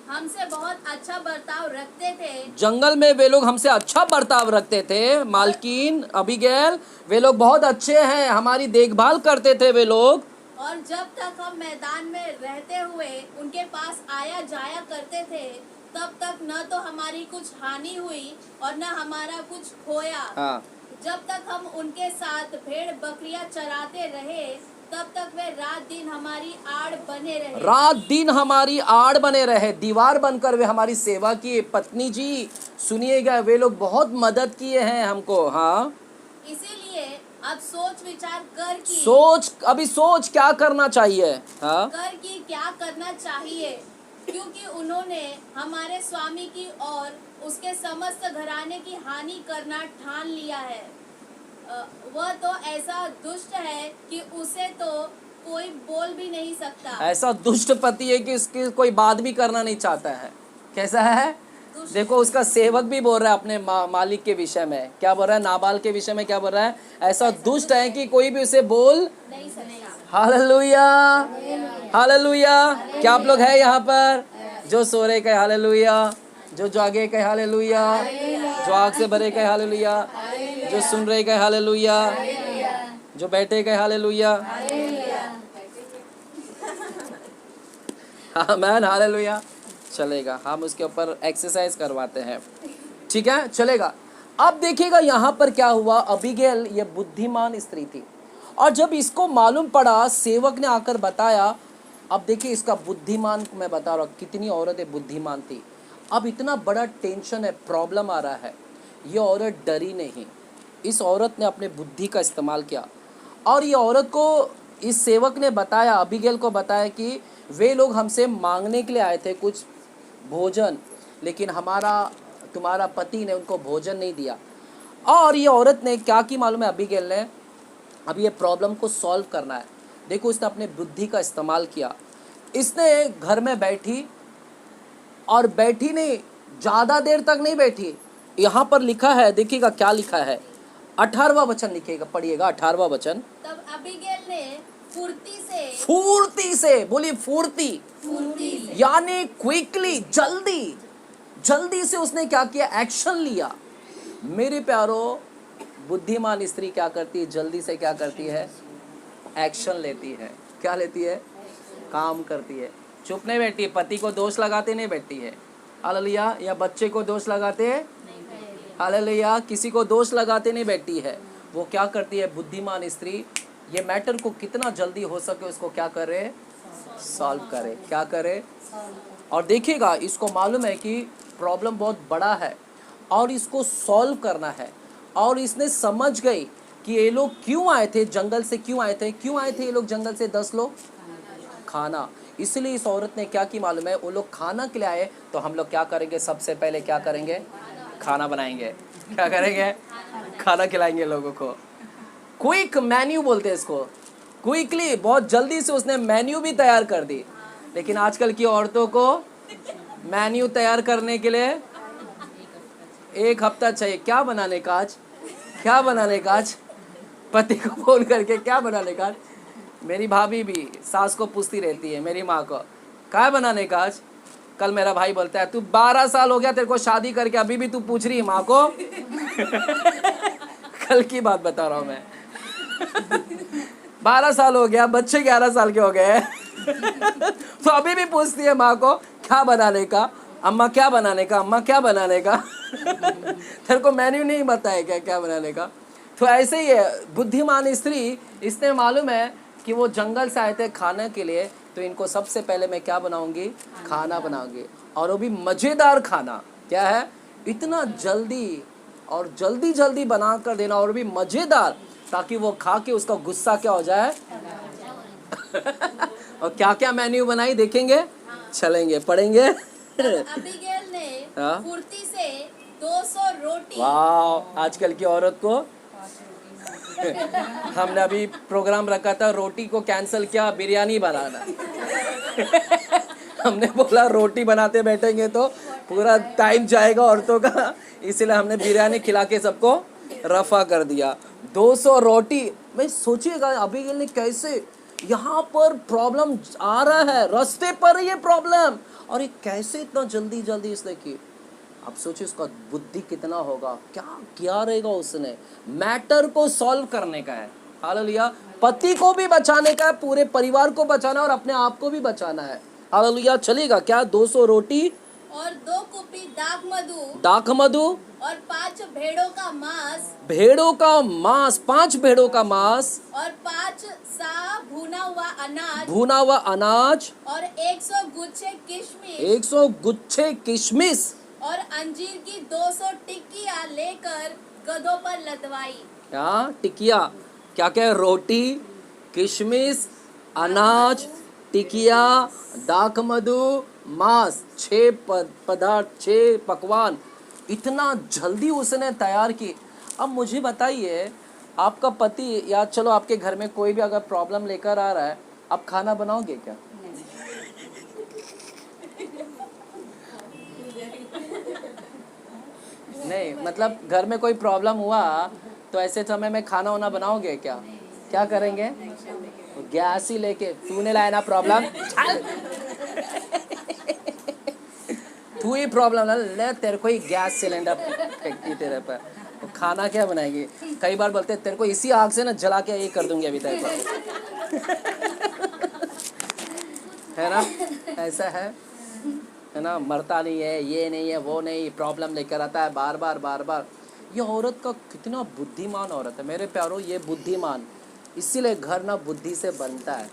हमसे बहुत अच्छा बर्ताव रखते थे। जंगल में वे लोग हमसे अच्छा बर्ताव रखते थे। मालकिन अबीगैल, वे लोग बहुत अच्छे हैं, हमारी देखभाल करते थे वे लोग। और जब तक हम मैदान में रहते हुए उनके पास आया जाया करते थे, तब तक न तो हमारी कुछ हानि हुई और न हमारा कुछ खोया। हाँ। जब तक हम उनके साथ भेड़ बकरियां चराते रहे, तब तक वे रात दिन हमारी आड़ बने रहे। रात दिन हमारी आड़ बने रहे, दीवार बनकर वे हमारी सेवा किए। पत्नी जी सुनिएगा, वे लोग बहुत मदद किए हैं हमको। हाँ, इसीलिए अब सोच विचार कर की अभी सोच क्या करना चाहिए। हाँ, क्या करना चाहिए, क्योंकि उन्होंने हमारे स्वामी की और उसके समस्त घराने की हानि करना ठान लिया है। वह तो ऐसा दुष्ट है कि उसे तो कोई बोल भी नहीं सकता। ऐसा दुष्ट पति है कि उसकी कोई बात भी करना नहीं चाहता है। कैसा है? देखो, उसका सेवक भी बोल रहा है अपने मालिक के विषय में। क्या बोल रहा है? नाबाल के विषय में क्या बोल रहा है? ऐसा दुष्ट है कि कोई भी उसे बोल नहीं सकता। Hallelujah, hallelujah. क्या आप लोग हैं यहाँ पर जो सो रहे कहे हालेलुया, जो जागे कहे हालेलुया, जो आग से भरे कहे हालेलुया, जो सुन रहे कहे हालेलुया, जो बैठे कहे हालेलुया। आमीन, हालेलुया। चलेगा, हम उसके ऊपर एक्सरसाइज करवाते हैं, ठीक है, चलेगा। अब देखिएगा यहाँ पर क्या हुआ। अबीगैल ये बुद्धिमान स्त्री थी, और जब इसको मालूम पड़ा, सेवक ने आकर बताया। अब देखिए इसका बुद्धिमान, मैं बता रहा हूँ कितनी औरतें बुद्धिमान थी। अब इतना बड़ा टेंशन है, प्रॉब्लम आ रहा है, ये औरत डरी नहीं। इस औरत ने अपने बुद्धि का इस्तेमाल किया, और ये औरत को इस सेवक ने बताया, अबीगैल को बताया कि वे लोग हमसे मांगने के लिए आए थे कुछ भोजन, लेकिन तुम्हारा पति ने उनको भोजन नहीं दिया। और ये औरत ने क्या की मालूम है? अबीगैल ने अब ये प्रॉब्लम को सॉल्व करना है। देखो, इसने अपने बुद्धि का इस्तेमाल किया। इसने घर में बैठी, और बैठी नहीं, ज़्यादा देर तक नहीं बैठी। यहाँ पर लिखा है, देखिएगा क्या लिखा है, 18वां वचन लिखिएगा, पढ़िएगा 18वां वचन। तब अबीगैल ने फुर्ती से बोली, फुर्ती यानी क्विकली, जल्दी से उसने क्या किया? एक्शन लिया। मेरे प्यारो, बुद्धिमान स्त्री क्या करती है? जल्दी से क्या करती है? एक्शन लेती है। क्या लेती है? काम करती है। चुप नहीं बैठती है, पति को दोष लगाते नहीं बैठती है, हालेलुया, या बच्चे को दोष लगाते, हालेलुया, किसी को दोष लगाते नहीं बैठती है। वो क्या करती है? बुद्धिमान स्त्री ये मैटर को कितना जल्दी हो सके उसको क्या करे? सॉल्व करे। क्या करे? और देखिएगा, इसको मालूम है कि प्रॉब्लम बहुत बड़ा है और इसको सॉल्व करना है। और इसने समझ गई कि ये लोग क्यों आए थे, जंगल से क्यों आए थे ये लोग जंगल से? 10 लोग खाना। इसलिए इस औरत ने क्या की मालूम है? वो लोग खाना के लिए आए, तो हम लोग क्या करेंगे? सबसे पहले क्या करेंगे? खाना बनाएंगे। क्या करेंगे? खाना खिलाएंगे लोगों को। क्विक मेन्यू बोलते हैं इसको, क्विकली, बहुत जल्दी से उसने मेन्यू भी तैयार कर दी। लेकिन आजकल की औरतों को मेन्यू तैयार करने के लिए 1 हफ्ता चाहिए। क्या बनाने का आज? क्या बनाने का आज? पति को फोन करके क्या बनाने का आज? मेरी भाभी भी सास को पूछती रहती है, मेरी माँ को, क्या बनाने का आज? कल मेरा भाई बोलता है, तू 12 साल हो गया तेरे को शादी करके, अभी भी तू पूछ रही है माँ को? कल की बात बता रहा हूँ मैं। 12 साल हो गया, बच्चे 11 साल के हो गए तो अभी भी पूछती है माँ को, क्या बनाने का? अम्मा क्या बनाने का? अम्मा क्या बनाने का? तेरे को मेन्यू नहीं बताया क्या बनाने का? तो ऐसे ही है बुद्धिमान स्त्री। इसने मालूम है कि वो जंगल से आए थे खाने के लिए, तो इनको सबसे पहले मैं क्या बनाऊंगी? खाना बनाऊंगी, और वो भी मज़ेदार खाना। क्या है? इतना जल्दी और जल्दी बना कर देना, और भी मज़ेदार, ताकि वो खा के उसका गुस्सा क्या हो जाए। और क्या क्या मेन्यू बनाई देखेंगे, चलेंगे, पढ़ेंगे। अबीगैल ने फुर्ती से 200 रोटी। वाह, आजकल की औरत को हमने अभी प्रोग्राम रखा था, रोटी को कैंसिल किया, बिरयानी बनाना। हमने बोला रोटी बनाते बैठेंगे तो पूरा टाइम जाएगा औरतों का, इसलिए हमने बिरयानी खिला के सबको रफा कर दिया। 200 रोटी। मैं सोचिएगा अभी के लिए कैसे यहाँ पर प्रॉब्लम आ रहा है, रास्ते पर ये प्रॉब्लम, और ये कैसे इतना जल्दी जल्दी इसने की। अब सोचिए उसका बुद्धि कितना होगा, क्या किया रहेगा उसने। मैटर को सॉल्व करने का है, हालेलुया। पति को भी बचाने का है, पूरे परिवार को बचाना और अपने आप को भी बचाना है, हालेलुया। चलेगा क्या? 200 रोटी और 2 कुप्पी दाख मधु और 5 भेड़ों का मांस, 5 भेड़ों का मांस और 5 सा भुना हुआ अनाज और 100 गुच्छे किशमिश, 100 गुच्छे किशमिश और अंजीर की 200 टिक्कियां लेकर गधों पर लदवाई। क्या टिकिया? क्या क्या? रोटी, किशमिश, अनाज, टिकिया, दाख मधु, मांस, 6 पदार्थ, 6 पकवान, इतना जल्दी उसने तैयार की। अब मुझे बताइए, आपका पति या चलो आपके घर में कोई भी अगर प्रॉब्लम लेकर आ रहा है, आप खाना बनाओगे क्या? नहीं, मतलब घर में कोई प्रॉब्लम हुआ तो ऐसे समय में खाना वाना बनाओगे क्या? क्या करेंगे? गैस ही लेके, तूने लाया ना प्रॉब्लम, तू ही प्रॉब्लम ले, तेरे को ही गैस सिलेंडर फेंकती तेरे पर। तो खाना क्या बनाएगी? कई बार बोलते तेरे को इसी आग से ना जला के ये कर दूंगी अभी तेरे को, है ना? ऐसा है ना? मरता नहीं है, ये नहीं है, वो नहीं, प्रॉब्लम लेकर आता है बार बार। ये औरत का कितना बुद्धिमान औरत है मेरे प्यारों, ये बुद्धिमान। इसीलिए घर ना बुद्धि से बनता है।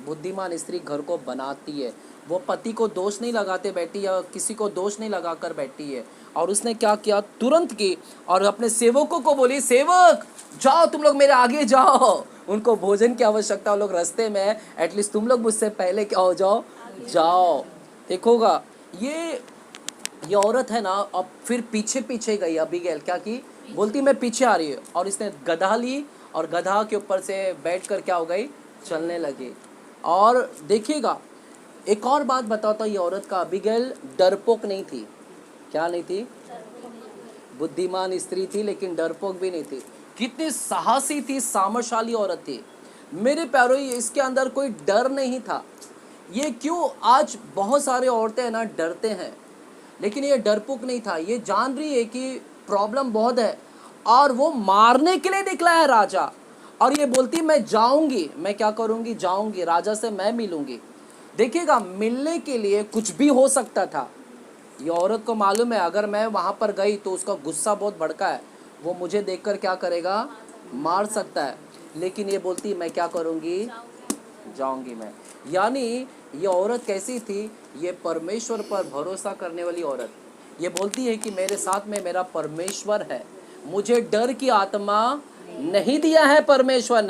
बुद्धिमान स्त्री घर को बनाती है। वो पति को दोष नहीं लगाते बैठी या किसी को दोष नहीं लगा कर बैठी है। और उसने क्या किया? तुरंत की, और अपने सेवकों को बोली, सेवक जाओ, तुम लोग मेरे आगे जाओ, उनको भोजन की आवश्यकता, लोग रास्ते में, एटलीस्ट तुम लोग मुझसे पहले क्या हो जाओ। देखोगा ये औरत है ना, अब फिर पीछे गई अबीगैल। क्या की? बोलती मैं पीछे आ रही है, और इसने गधा ली और गधा के ऊपर से बैठकर क्या हो गई? चलने लगी। और देखिएगा एक और बात बताता, ये औरत का, अबीगैल डरपोक नहीं थी। क्या नहीं थी? बुद्धिमान स्त्री थी, लेकिन डरपोक भी नहीं थी। कितनी साहसी थी, सामर्थशाली औरत थी मेरे प्यारों। इसके अंदर कोई डर नहीं था। ये क्यों आज बहुत सारे औरतें ना डरते हैं, लेकिन ये डरपोक नहीं था। ये जान रही है कि प्रॉब्लम बहुत है, और वो मारने के लिए निकला है राजा। और ये बोलती मैं जाऊंगी, मैं क्या करूंगी? जाऊंगी, राजा से मैं मिलूंगी। देखिएगा, मिलने के लिए कुछ भी हो सकता था। ये औरत को मालूम है अगर मैं वहां पर गई तो उसका गुस्सा बहुत भड़का है, वो मुझे देखकर क्या करेगा? मार सकता है। लेकिन ये बोलती मैं क्या करूंगी? जाऊंगी मैं। यानी ये औरत कैसी थी? ये परमेश्वर पर भरोसा करने वाली औरत। ये बोलती है कि मेरे साथ में मेरा परमेश्वर है, मुझे डर की आत्मा नहीं दिया है परमेश्वर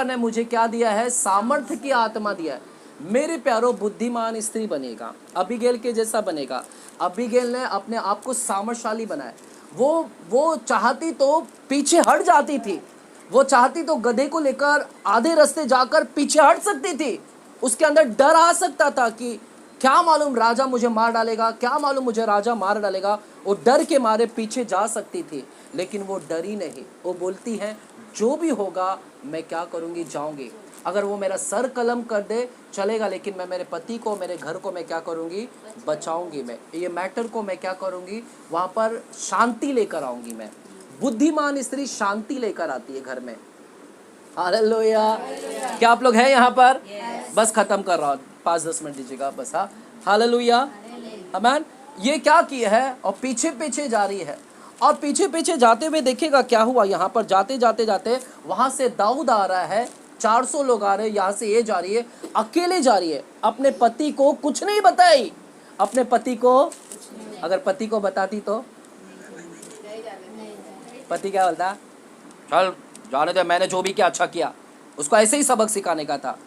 ने मुझे क्या दिया है? सामर्थ्य की आत्मा दिया है। मेरे प्यारो, बुद्धिमान स्त्री बनेगा, अबीगैल के जैसा बनेगा। अबीगैल ने अपने आप को सामर्थशाली बनाया। वो चाहती तो पीछे हट जाती थी, वो चाहती तो गधे को लेकर आधे रास्ते जाकर पीछे हट सकती थी। उसके अंदर डर आ सकता था कि क्या मालूम राजा मुझे मार डालेगा, क्या मालूम मुझे राजा मार डालेगा। वो डर के मारे पीछे जा सकती थी, लेकिन वो डरी नहीं। वो बोलती है जो भी होगा मैं क्या करूँगी? जाऊँगी। अगर वो मेरा सर कलम कर दे चलेगा, लेकिन मैं मेरे पति को, मेरे घर को मैं क्या करूँगी? बचाऊँगी। मैं ये मैटर को मैं क्या करूँगी? वहाँ पर शांति लेकर आऊँगी। मैं बुद्धिमान स्त्री शांति लेकर आती है घर में। हालेलुया। क्या आप लोग हैं यहाँ पर? बस खत्म कर रहा हूँ, 5-10 मिनट दीजिएगा बस। हाँ, हालेलुया, आमीन। ये क्या किया है? और पीछे जा रही है, और पीछे जाते हुए देखिएगा क्या हुआ। यहाँ पर जाते वहाँ से दाऊद आ रहा है, 400 लोग आ रहे हैं, यहाँ से ये जा रही है, अकेले जा रही है, अपने पति को कुछ नहीं बताई। अपने पति को, अगर पति को बताती तो पति क्या बोलता? चल जाने दे, मैंने जो भी किया अच्छा किया। उसको ऐसे ही सबक सिखाने का था।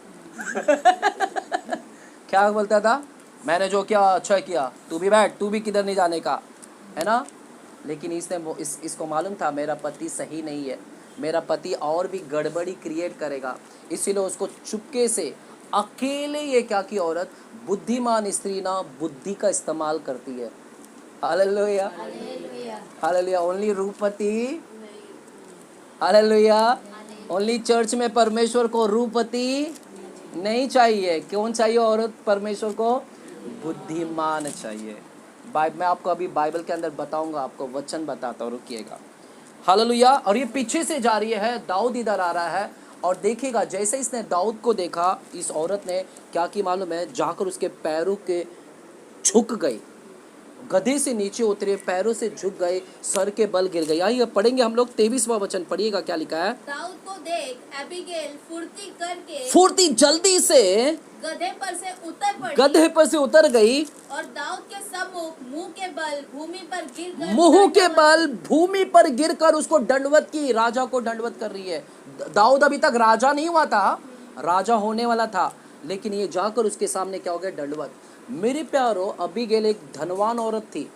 क्या बोलता था? मैंने जो किया अच्छा किया, तू भी बैठ, तू भी किधर नहीं जाने का, है ना? लेकिन इसने इसको मालूम था मेरा पति सही नहीं है, मेरा पति और भी गड़बड़ी क्रिएट करेगा, इसीलिए उसको चुपके से अकेले ये क्या की औरत, बुद्धिमान स्त्री ना बुद्धि का इस्तेमाल करती है। हालेलुया हालेलुया। ओनली रूपपति, हालेलुया। ओनली चर्च में परमेश्वर को रूपपति नहीं चाहिए। कौन चाहिए औरत परमेश्वर को? बुद्धिमान चाहिए। मैं आपको अभी बाइबल के अंदर बताऊंगा, आपको वचन बताता हूँ, रुकिएगा। हालेलुया। और ये पीछे से जा रही है, दाऊद इधर आ रहा है और देखिएगा जैसे इसने दाऊद को देखा, इस औरत ने क्या की मालूम है, जाकर उसके पैरों के झुक गई, गधे से नीचे उतरे, पैरों से झुक गए, सर के बल गिर गए। आइए पढ़ेंगे हम लोग 23वां वचन, पढ़िएगा क्या लिखा है। दाऊद को देख एबीगेल फुर्ती जल्दी से गधे पर से उतर पड़ी, गधे पर से उतर गई और दाऊद के सम्मुख मुंह के बल भूमि पर गिरकर उसको दंडवत की, राजा को दंडवत कर रही है। दाऊद अभी तक राजा नहीं हुआ था, राजा होने वाला था, लेकिन ये जाकर उसके सामने क्या हो गया, दंडवत। मेरे प्यारो, अबीगैल एक धनवान औरत थी,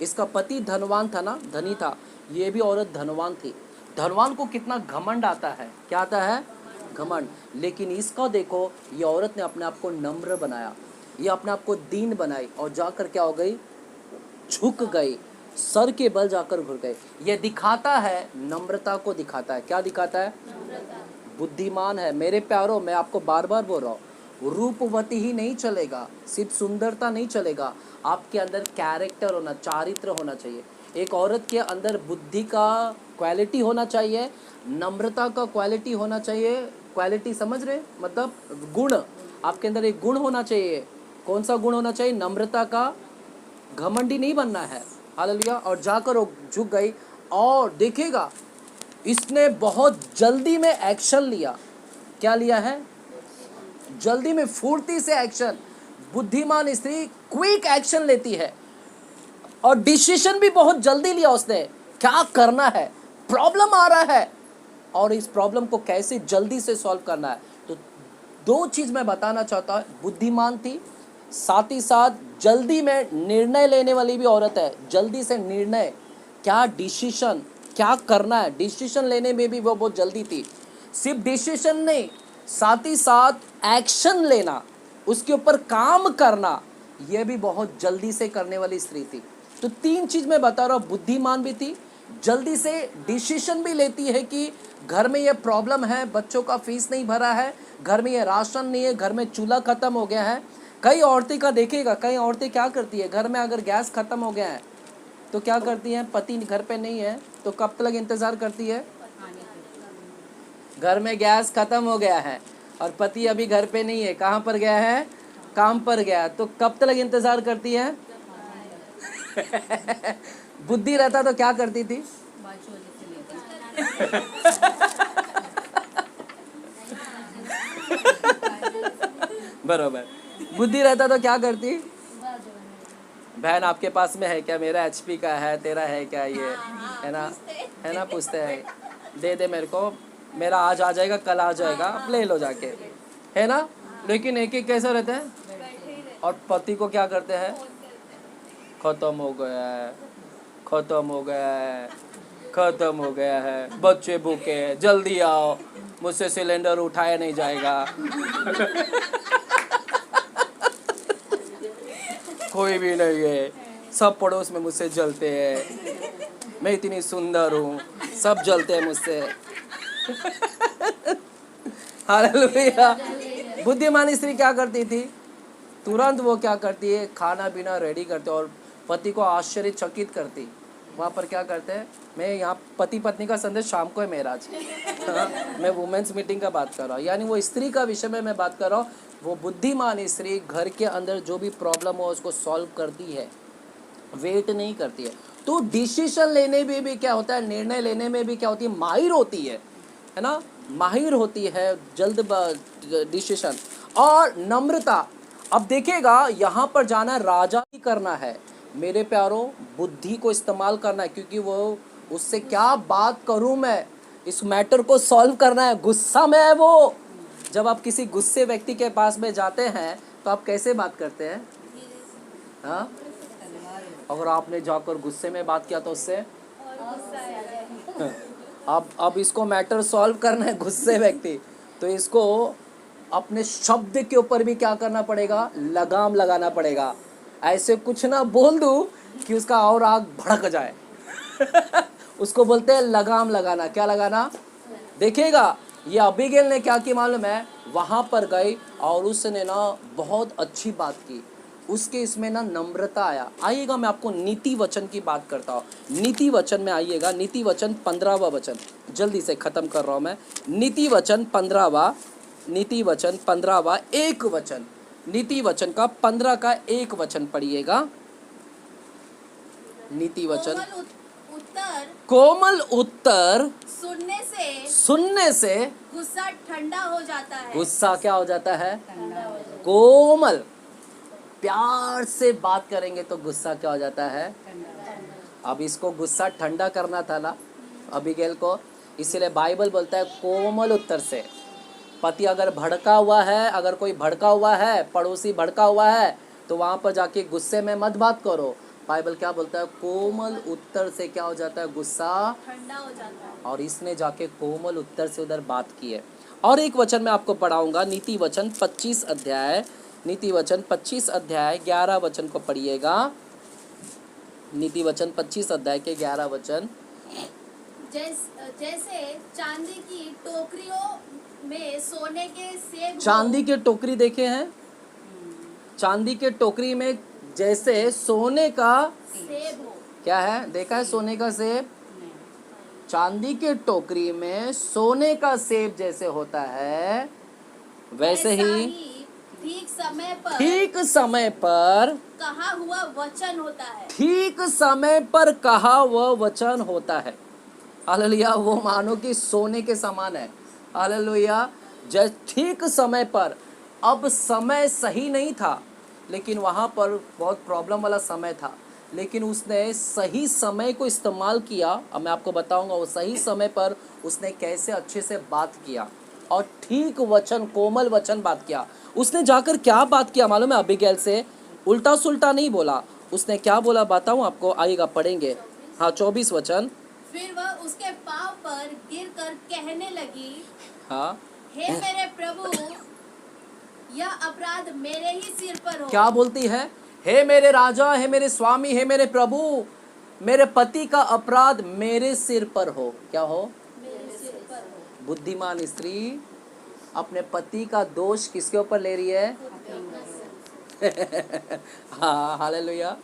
इसका पति धनवान था ना, धनी था, ये भी औरत धनवान थी। धनवान को कितना घमंड आता है, क्या आता है, घमंड। लेकिन इसका देखो, ये औरत ने अपने आप को नम्र बनाया, ये अपने आप को दीन बनाई और जाकर क्या हो गई, झुक गई, सर के बल जाकर घुट गए। ये दिखाता है, नम्रता को दिखाता है। क्या दिखाता है? बुद्धिमान है। मेरे प्यारो, मैं आपको बार बार बोल रहा हूँ, रूपवती ही नहीं चलेगा, सिर्फ सुंदरता नहीं चलेगा, आपके अंदर कैरेक्टर होना, चारित्र होना चाहिए। एक औरत के अंदर बुद्धि का क्वालिटी होना चाहिए, नम्रता का क्वालिटी होना चाहिए। क्वालिटी समझ रहे, मतलब गुण, आपके अंदर एक गुण होना चाहिए। कौन सा गुण होना चाहिए? नम्रता का। घमंडी नहीं बनना है। हालेलुया। और जाकर वो झुक गई और देखिएगा इसने बहुत जल्दी में एक्शन लिया। क्या लिया है? जल्दी में, फुर्ती से एक्शन। बुद्धिमान स्त्री क्विक एक्शन लेती है और डिसीजन भी बहुत जल्दी लिया उसने, क्या करना है, प्रॉब्लम आ रहा है और इस प्रॉब्लम को कैसे जल्दी से सॉल्व करना है। तो दो चीज मैं बताना चाहता हूं, बुद्धिमान थी, साथ ही साथ जल्दी में निर्णय लेने वाली भी औरत है। जल्दी से निर्णय, क्या डिसीजन, क्या करना है, डिसीजन लेने में भी वो बहुत जल्दी थी। सिर्फ डिसीजन नहीं, साथ ही साथ एक्शन लेना, उसके ऊपर काम करना, यह भी बहुत जल्दी से करने वाली स्त्री थी। तो तीन चीज मैं बता रहा हूँ, बुद्धिमान भी थी, जल्दी से डिसीजन भी लेती है कि घर में ये प्रॉब्लम है, बच्चों का फीस नहीं भरा है, घर में ये राशन नहीं है, घर में चूल्हा खत्म हो गया है। कई औरतें का देखिएगा, कई औरतें क्या करती है, घर में अगर गैस खत्म हो गया है तो क्या करती हैं, पति घर पे नहीं है तो कब तक इंतजार करती है, घर में गैस खत्म हो गया है और पति अभी घर पे नहीं है, कहाँ पर गया है, काम पर गया, तो कब तक इंतजार करती है। बुद्धि रहता तो क्या करती थी, बरोबर, बुद्धि रहता तो क्या करती, बहन आपके पास में है क्या, मेरा HP का है, तेरा है क्या, ये है ना, पूछते हैं, दे दे मेरे को, मेरा आज आ जाएगा, कल आ जाएगा, आप ले लो जाके, है ना। लेकिन एक एक कैसे रहते हैं, और पति को क्या करते हैं, खत्म हो गया है, खत्म हो गया है, खत्म हो गया है, बच्चे भूखे हैं, जल्दी आओ, मुझसे सिलेंडर उठाया नहीं जाएगा। कोई भी नहीं है, सब पड़ोस में मुझसे जलते हैं, मैं इतनी सुंदर हूँ, सब जलते हैं मुझसे। हालेलुया। बुद्धिमान स्त्री क्या करती थी, तुरंत वो क्या करती है, खाना पीना रेडी करते और पति को आश्चर्यचकित करती। वहाँ पर क्या करते हैं, मैं यहाँ पति पत्नी का संदेश शाम को है मेरा आज। मैं वुमेन्स मीटिंग का बात कर रहा हूँ, यानी वो स्त्री का विषय में मैं बात कर रहा हूँ। वो बुद्धिमान स्त्री घर के अंदर जो भी प्रॉब्लम हो उसको सॉल्व करती है, वेट नहीं करती है। तो डिसीजन लेने में भी क्या होता है, निर्णय लेने में भी क्या होती है, माहिर होती है ना, माहिर होती है, जल्द डिसीजन और नम्रता। अब देखिएगा यहाँ पर जाना है, राजा ही करना है मेरे प्यारों, बुद्धि को इस्तेमाल करना है, क्योंकि वो उससे क्या बात करूं मैं, इस मैटर को सॉल्व करना है। गुस्सा में है वो। जब आप किसी गुस्से व्यक्ति के पास में जाते हैं तो आप कैसे बात करते हैं, हाँ, अगर आपने जाकर गुस्से में बात किया तो उससे अब इसको मैटर सॉल्व करना है गुस्से व्यक्ति, तो इसको अपने शब्द के ऊपर भी क्या करना पड़ेगा, लगाम लगाना पड़ेगा। ऐसे कुछ ना बोल दूं कि उसका और आग भड़क जाए उसको बोलते हैं लगाम लगाना। क्या लगाना? देखिएगा ये अबीगेल ने क्या की मालूम है, वहां पर गई और उसने ना बहुत अच्छी बात की, उसके इसमें ना नम्रता आया। आइएगा मैं आपको नीति वचन की बात करता हूँ, नीति वचन में आइएगा, नीति वचन 15वां वचन, जल्दी से खत्म कर रहा हूँ मैं। नीति वचन 15वां, नीति वचन 15वां एक वचन, नीति वचन का 15 का एक वचन पढ़िएगा। नीति वचन कोमल उत्तर सुनने से गुस्सा ठंडा हो जाता है। गुस्सा क्या हो जाता है? कोमल, प्यार से बात करेंगे तो गुस्सा क्या हो जाता है? अब इसको गुस्सा ठंडा करना था ना अबीगेल को, इसीलिए बाइबल बोलता है कोमल उत्तर से। पति अगर भड़का हुआ है, अगर कोई भड़का हुआ है, पड़ोसी भड़का हुआ है, तो वहाँ पर जाके गुस्से में मत बात करो। बाइबल क्या बोलता है? कोमल उत्तर से क्या हो जाता है? गुस्सा ठंडा हो जाता है। और इसने जाके कोमल उत्तर से उधर बात की है। और एक वचन मैं आपको पढ़ाऊंगा, नीति वचन 25 अध्याय, नीति वचन 25 अध्याय 11 वचन को पढ़िएगा। नीति वचन 25 अध्याय के 11 वचन। जैसे चांदी की टोकरियों में सोने के सेब, चांदी के टोकरी देखे हैं? चांदी के टोकरी में जैसे सोने का सेब हो। क्या है? देखा है सोने का सेब? चांदी के टोकरी में सोने का सेब जैसे होता है, वैसे ही ठीक समय पर कहा हुआ वचन होता है। ठीक समय पर कहा हुआ वचन होता है। हालेलुया। वो मानो कि सोने के समान है। हालेलुया। जब ठीक समय पर, अब समय सही नहीं था, लेकिन वहाँ पर बहुत प्रॉब्लम वाला समय था, लेकिन उसने सही समय को इस्तेमाल किया। अब मैं आपको बताऊंगा वो सही समय पर उसने कैसे अच्छे से बात किया और ठीक वचन, कोमल वचन बात किया। उसने जाकर क्या बात किया मालूम है? अबीगेल से उल्टा सुल्टा नहीं बोला। उसने क्या बोला बताऊं आपको, आइएगा पढ़ेंगे। हाँ 24 वचन। फिर वह उसके पांव पर गिरकर कहने लगी, हाँ, हे मेरे प्रभु, यह अपराध मेरे ही सिर पर हो। क्या बोलती है? हे मेरे राजा, हे मेरे स्वामी, हे मेरे प्रभु, मेरे पति का अपराध मेरे सिर पर हो। क्या हो? मेरे सिर पर हो। बुद्धिमान स्त्री अपने पति का दोष किसके ऊपर ले रही है? हाँ हालेलुया,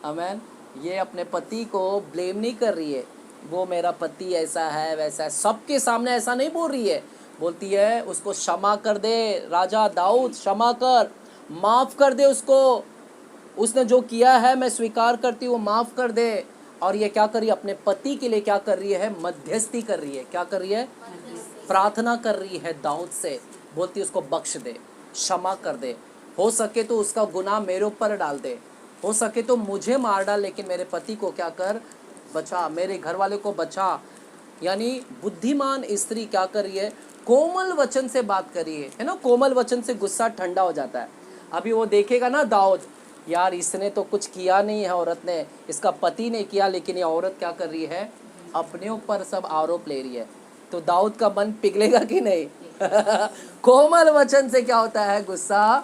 आमेन। ये अपने पति को ब्लेम नहीं कर रही है, वो मेरा पति ऐसा है वैसा है, सबके सामने ऐसा नहीं बोल रही है। बोलती है उसको क्षमा कर दे राजा दाऊद, क्षमा कर, माफ कर दे उसको, उसने जो किया है मैं स्वीकार करती हूँ, माफ कर दे। और ये क्या कर रही है? अपने पति के लिए क्या कर रही है? मध्यस्थी कर रही है। क्या कर रही है? प्रार्थना कर रही है दाऊद से। बोलती है उसको बख्श दे, क्षमा कर दे, हो सके तो उसका गुनाह मेरे ऊपर डाल दे, हो सके तो मुझे मार डाल, लेकिन मेरे पति को क्या कर? बचा, मेरे घर वाले को बचा। यानी बुद्धिमान स्त्री क्या कर रही है? कोमल वचन से बात कर रही है ना। कोमल वचन से गुस्सा ठंडा हो जाता है। अभी वो देखेगा ना दाऊद, यार इसने तो कुछ किया नहीं है, औरत ने, इसका पति ने किया, लेकिन ये औरत क्या कर रही है? अपने ऊपर सब आरोप ले रही है। तो दाऊद का मन पिघलेगा कि नहीं? कोमल वचन से क्या होता है? गुस्सा।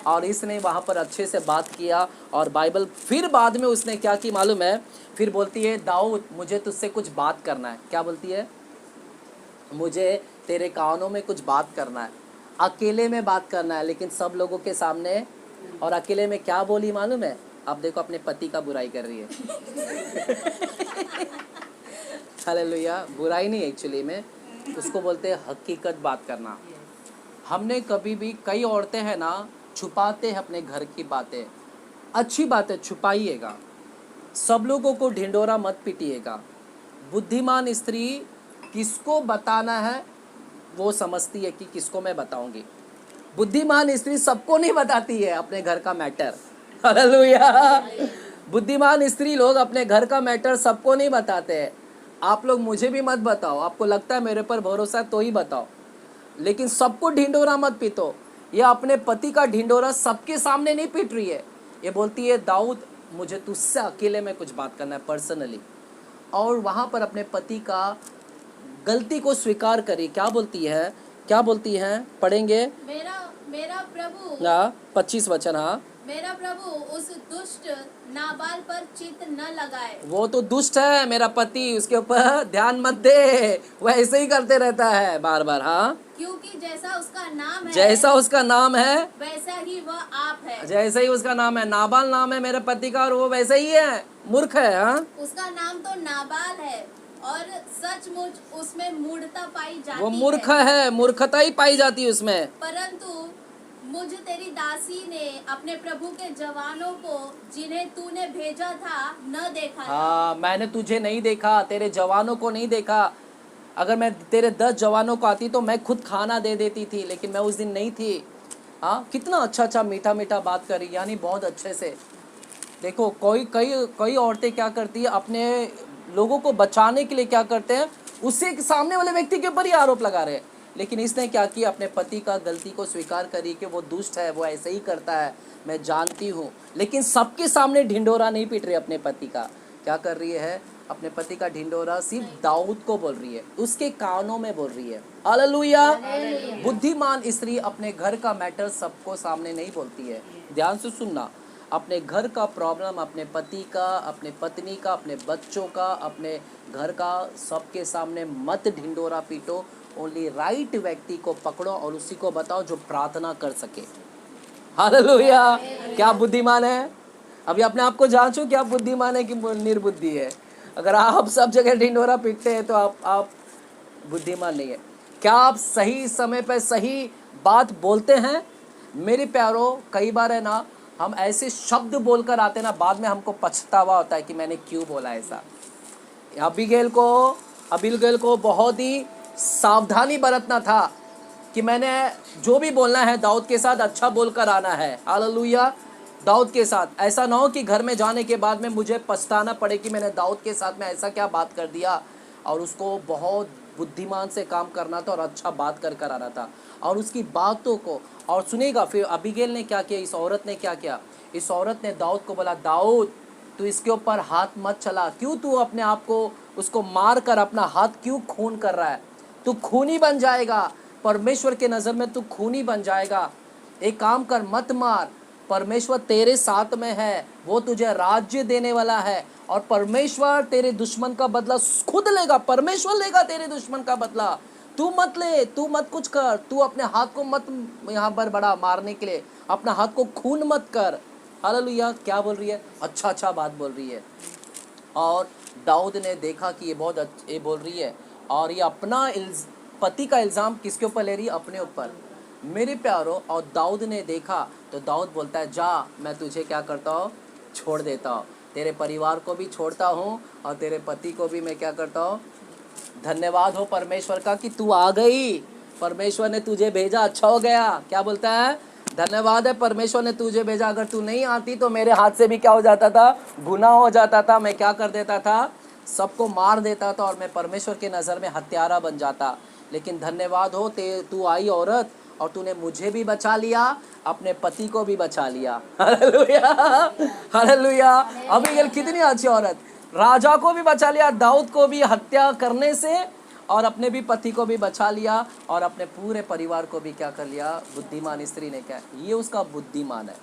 और इसने वहाँ पर अच्छे से बात किया। और बाइबल फिर बाद में उसने क्या की मालूम है? फिर बोलती है दाऊद मुझे तुझसे कुछ बात करना है। क्या बोलती है? मुझे तेरे कानों में कुछ बात करना है, अकेले में बात करना है, लेकिन सब लोगों के सामने। और अकेले में क्या बोली मालूम है? आप देखो अपने पति का बुराई कर रही है। हालेलुया। बुराई नहीं, एक्चुअली में उसको बोलते हैं हकीकत बात करना। हमने कभी भी, कई औरतें हैं ना छुपाते हैं अपने घर की बातें, अच्छी बातें छुपाइएगा, सब लोगों को ढिंडोरा मत पीटिएगा। बुद्धिमान स्त्री किसको बताना है वो समझती है कि किसको मैं बताऊंगी। बुद्धिमान स्त्री सबको नहीं बताती है अपने घर का मैटर। हालेलुया। बुद्धिमान स्त्री लोग अपने घर का मैटर सबको नहीं बताते हैं। आप लोग मुझे भी मत बताओ, आपको लगता है मेरे पर भरोसा है तो ही बताओ, लेकिन सबको ढिंडोरा मत पीटो। ये अपने पति का ढिंडोरा सबके सामने नहीं पीट रही है। ये बोलती है दाऊद मुझे तुझसे अकेले में कुछ बात करना है, पर्सनली। और वहाँ पर अपने पति का गलती को स्वीकार करी। क्या बोलती है, क्या बोलती है, पढ़ेंगे। मेरा प्रभु 25 वचन। हाँ, मेरा प्रभु उस दुष्ट नाबाल पर चित्त न लगाए। वो तो दुष्ट है मेरा पति, उसके ऊपर ध्यान मत दे, वो ऐसे ही करते रहता है बार बार। हाँ, क्योंकि जैसा उसका नाम है, जैसा उसका नाम है वैसा ही वह आप है। जैसे ही उसका नाम है, नाबाल नाम है मेरे पति का, और वो वैसे ही है, मूर्ख है। हाँ, उसका नाम तो नाबाल है और सचमुच उसमें मूढ़ता पाई जाती है। वो मूर्ख है, मूर्खता ही पाई जाती है उसमें। परंतु मुझ तेरी दासी ने अपने प्रभु के जवानों को जिन्हें तूने भेजा था न देखा। हाँ, मैंने तुझे नहीं देखा, तेरे जवानों को नहीं देखा। अगर मैं तेरे 10 जवानों को आती तो मैं खुद खाना दे देती थी, लेकिन मैं उस दिन नहीं थी। हाँ, कितना अच्छा मीठा मीठा बात करी, यानी बहुत अच्छे से। देखो, कई औरतें क्या करती है, अपने लोगों को बचाने के लिए क्या करते हैं, उससे सामने वाले व्यक्ति के ऊपर ही आरोप लगा रहे हैं। लेकिन इसने क्या किया, अपने पति का गलती को स्वीकार करी कि वो दुष्ट है, वो ऐसे ही करता है, मैं जानती हूँ। लेकिन सबके सामने ढिंडोरा नहीं पीट रही अपने पति का। क्या कर रही है, अपने पति का ढिंडोरा सिर्फ दाऊद को बोल रही है, उसके कानों में बोल रही है। हालेलुया। बुद्धिमान स्त्री अपने घर का मैटर सबको सामने नहीं बोलती है। ध्यान से सुनना, अपने घर का प्रॉब्लम, अपने पति का, अपने पत्नी का, अपने बच्चों का, अपने घर का, सबके सामने मत ढिंडोरा पीटो। ओनली राइट व्यक्ति को पकड़ो और उसी को बताओ जो प्रार्थना कर सके। हालेलुया। क्या बुद्धिमान है? अभी अपने आप को जांचो, क्या बुद्धिमान है कि निर्बुद्धि है। अगर आप सब जगह ढिंडोरा पीटते हैं तो आप बुद्धिमान नहीं है। क्या आप सही समय पर सही बात बोलते हैं? मेरे प्यारो, कई बार है ना, हम ऐसे शब्द बोलकर आते ना, बाद में हमको पछतावा होता है कि मैंने क्यों बोला ऐसा। अबीगैल को बहुत ही सावधानी बरतना था कि मैंने जो भी बोलना है दाऊद के साथ अच्छा बोलकर आना है। हालेलुया। दाऊद के साथ ऐसा ना हो कि घर में जाने के बाद में मुझे पछताना पड़े कि मैंने दाऊद के साथ में ऐसा क्या बात कर दिया। और उसको बहुत बुद्धिमान से काम करना था और अच्छा बात कर आना था, और उसकी बातों को। और सुनेगा फिर अबीगैल ने क्या किया, इस औरत ने क्या किया, इस औरत ने दाऊद को बोला, दाऊद तू इसके ऊपर हाथ मत चला। क्यों तू अपने आप को उसको मार कर अपना हाथ क्यों खून कर रहा है? तू खूनी बन जाएगा, परमेश्वर के नज़र में तू खूनी बन जाएगा। एक काम कर, मत मार, परमेश्वर तेरे साथ में है, वो तुझे राज्य देने वाला है, और परमेश्वर तेरे दुश्मन का बदला खुद लेगा। परमेश्वर लेगा तेरे दुश्मन का बदला। तू मत ले, तू मत कुछ कर, तू अपने हाथ को मत यहाँ पर बढ़ा मारने के लिए, अपना हाथ को खून मत कर। हालेलुया। क्या बोल रही है? अच्छा बात बोल रही है। और दाऊद ने देखा कि ये बहुत ये बोल रही है, और ये अपना पति का इल्ज़ाम किसके ऊपर ले रही है? अपने ऊपर। मेरे प्यारो, और दाऊद ने देखा तो दाऊद बोलता है, जा मैं तुझे क्या करता हूँ, छोड़ देता हूँ, तेरे परिवार को भी छोड़ता हूँ और तेरे पति को भी मैं क्या करता हूँ। धन्यवाद हो परमेश्वर का कि तू आ गई, परमेश्वर ने तुझे भेजा, अच्छा हो गया। क्या बोलता है? धन्यवाद है, परमेश्वर ने तुझे भेजा। अगर तू नहीं आती तो मेरे हाथ से भी क्या हो जाता था, गुनाह हो जाता था। मैं क्या कर देता था, सबको मार देता था, और मैं परमेश्वर के नज़र में हत्यारा बन जाता। लेकिन धन्यवाद हो, तू आई औरत, और तूने मुझे भी बचा लिया, अपने पति को भी बचा लिया। Hallelujah, hallelujah. अबीगैल कितनी अच्छी औरत, राजा को भी बचा लिया, दाऊद को भी हत्या करने से, और अपने भी पति को भी बचा लिया, और अपने पूरे परिवार को भी क्या कर लिया। बुद्धिमान स्त्री ने क्या, ये उसका बुद्धिमान है।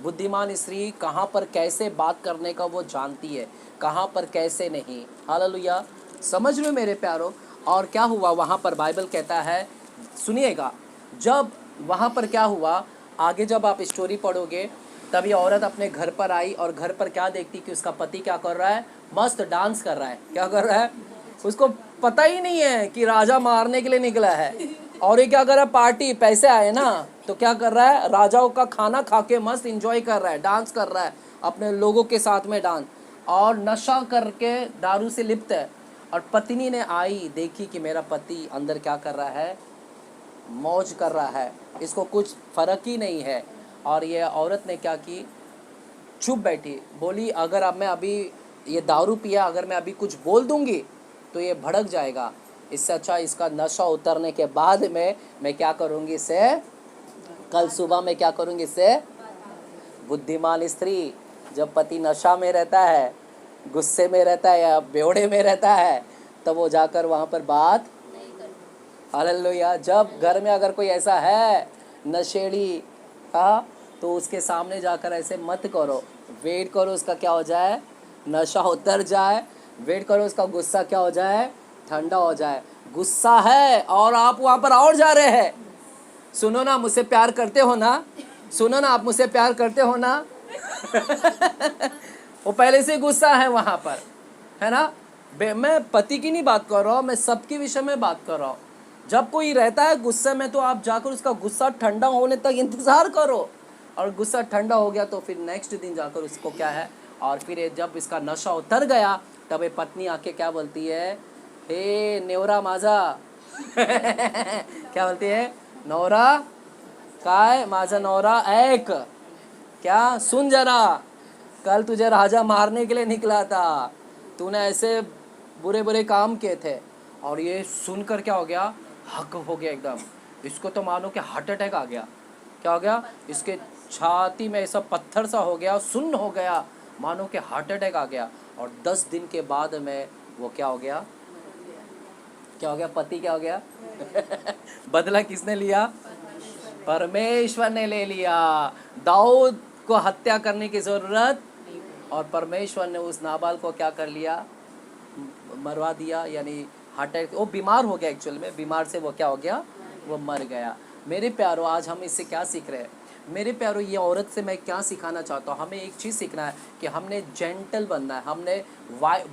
बुद्धिमान स्त्री कहाँ पर कैसे बात करने का वो जानती है, कहाँ पर कैसे नहीं। हालेलुया। समझ लो मेरे प्यारो। और क्या हुआ वहाँ पर, बाइबल कहता है, सुनिएगा, जब वहाँ पर क्या हुआ, आगे जब आप स्टोरी पढ़ोगे, तब ये औरत अपने घर पर आई, और घर पर क्या देखती कि उसका पति क्या कर रहा है, मस्त डांस कर रहा है। क्या कर रहा है? उसको पता ही नहीं है कि राजा मारने के लिए निकला है। और ये क्या कर रहा है, पार्टी, पैसे आए ना, तो क्या कर रहा है, राजाओं का खाना खा के मस्त एंजॉय कर रहा है, डांस कर रहा है अपने लोगों के साथ में डांस, और नशा करके दारू से लिप्त है। और पत्नी ने आई, देखी कि मेरा पति अंदर क्या कर रहा है, मौज कर रहा है, इसको कुछ फ़र्क ही नहीं है। और ये औरत ने क्या की, चुप बैठी, बोली अगर अब मैं अभी ये दारू पिया, अगर मैं अभी कुछ बोल दूंगी तो ये भड़क जाएगा, इससे अच्छा इसका नशा उतरने के बाद में मैं क्या करूंगी, इसे कल सुबह मैं क्या करूंगी इसे। बुद्धिमान स्त्री, जब पति नशा में रहता है, गुस्से में रहता है या बेवड़े में रहता है, तब वो जाकर वहाँ पर बात हालेलुया। जब घर में अगर कोई ऐसा है नशेड़ी, हाँ, तो उसके सामने जाकर ऐसे मत करो। वेट करो उसका क्या हो जाए, नशा उतर जाए। वेट करो उसका गुस्सा क्या हो जाए, ठंडा हो जाए। गुस्सा है और आप वहाँ पर और जा रहे हैं। सुनो ना, मुझसे प्यार करते हो ना, सुनो ना, आप मुझसे प्यार करते हो ना। वो पहले से गुस्सा है वहाँ पर, है ना। मैं पति की नहीं बात कर रहा हूँ, मैं सबके विषय में बात कर रहा हूँ। जब कोई रहता है गुस्से में तो आप जाकर उसका गुस्सा ठंडा होने तक इंतज़ार करो, और गुस्सा ठंडा हो गया तो फिर नेक्स्ट दिन जाकर उसको क्या है, और फिर जब इसका नशा उतर गया तब ये पत्नी आके क्या बोलती है, हे नेवरा माझा। क्या बोलती है, नवरा काय माझा नवरा ऐक, क्या सुन जरा, कल तुझे राजा मारने के लिए निकला था, तूने ऐसे बुरे बुरे काम किए थे। और ये सुनकर क्या हो गया, हक हो गया एकदम। इसको तो मानो कि हार्ट अटैक आ गया। क्या हो गया, इसके छाती में ऐसा पत्थर सा हो गया, सुन्न हो गया, मानो कि हार्ट अटैक आ गया। और 10 दिन के बाद में वो क्या हो गया, क्या हो गया, पति क्या हो गया। बदला किसने लिया, परमेश्वर ने ले लिया। दाऊद को हत्या करने की जरूरत, और परमेश्वर ने उस नाबाल को क्या कर लिया, मरवा दिया। यानी हार्ट अटैक, वो बीमार हो गया, एक्चुअल में बीमार से वो क्या हो गया, वो मर गया। मेरे प्यारों, आज हम इससे क्या सीख रहे हैं। मेरे प्यारों, ये औरत से मैं क्या सिखाना चाहता हूँ, हमें एक चीज़ सीखना है कि हमने जेंटल बनना है, हमने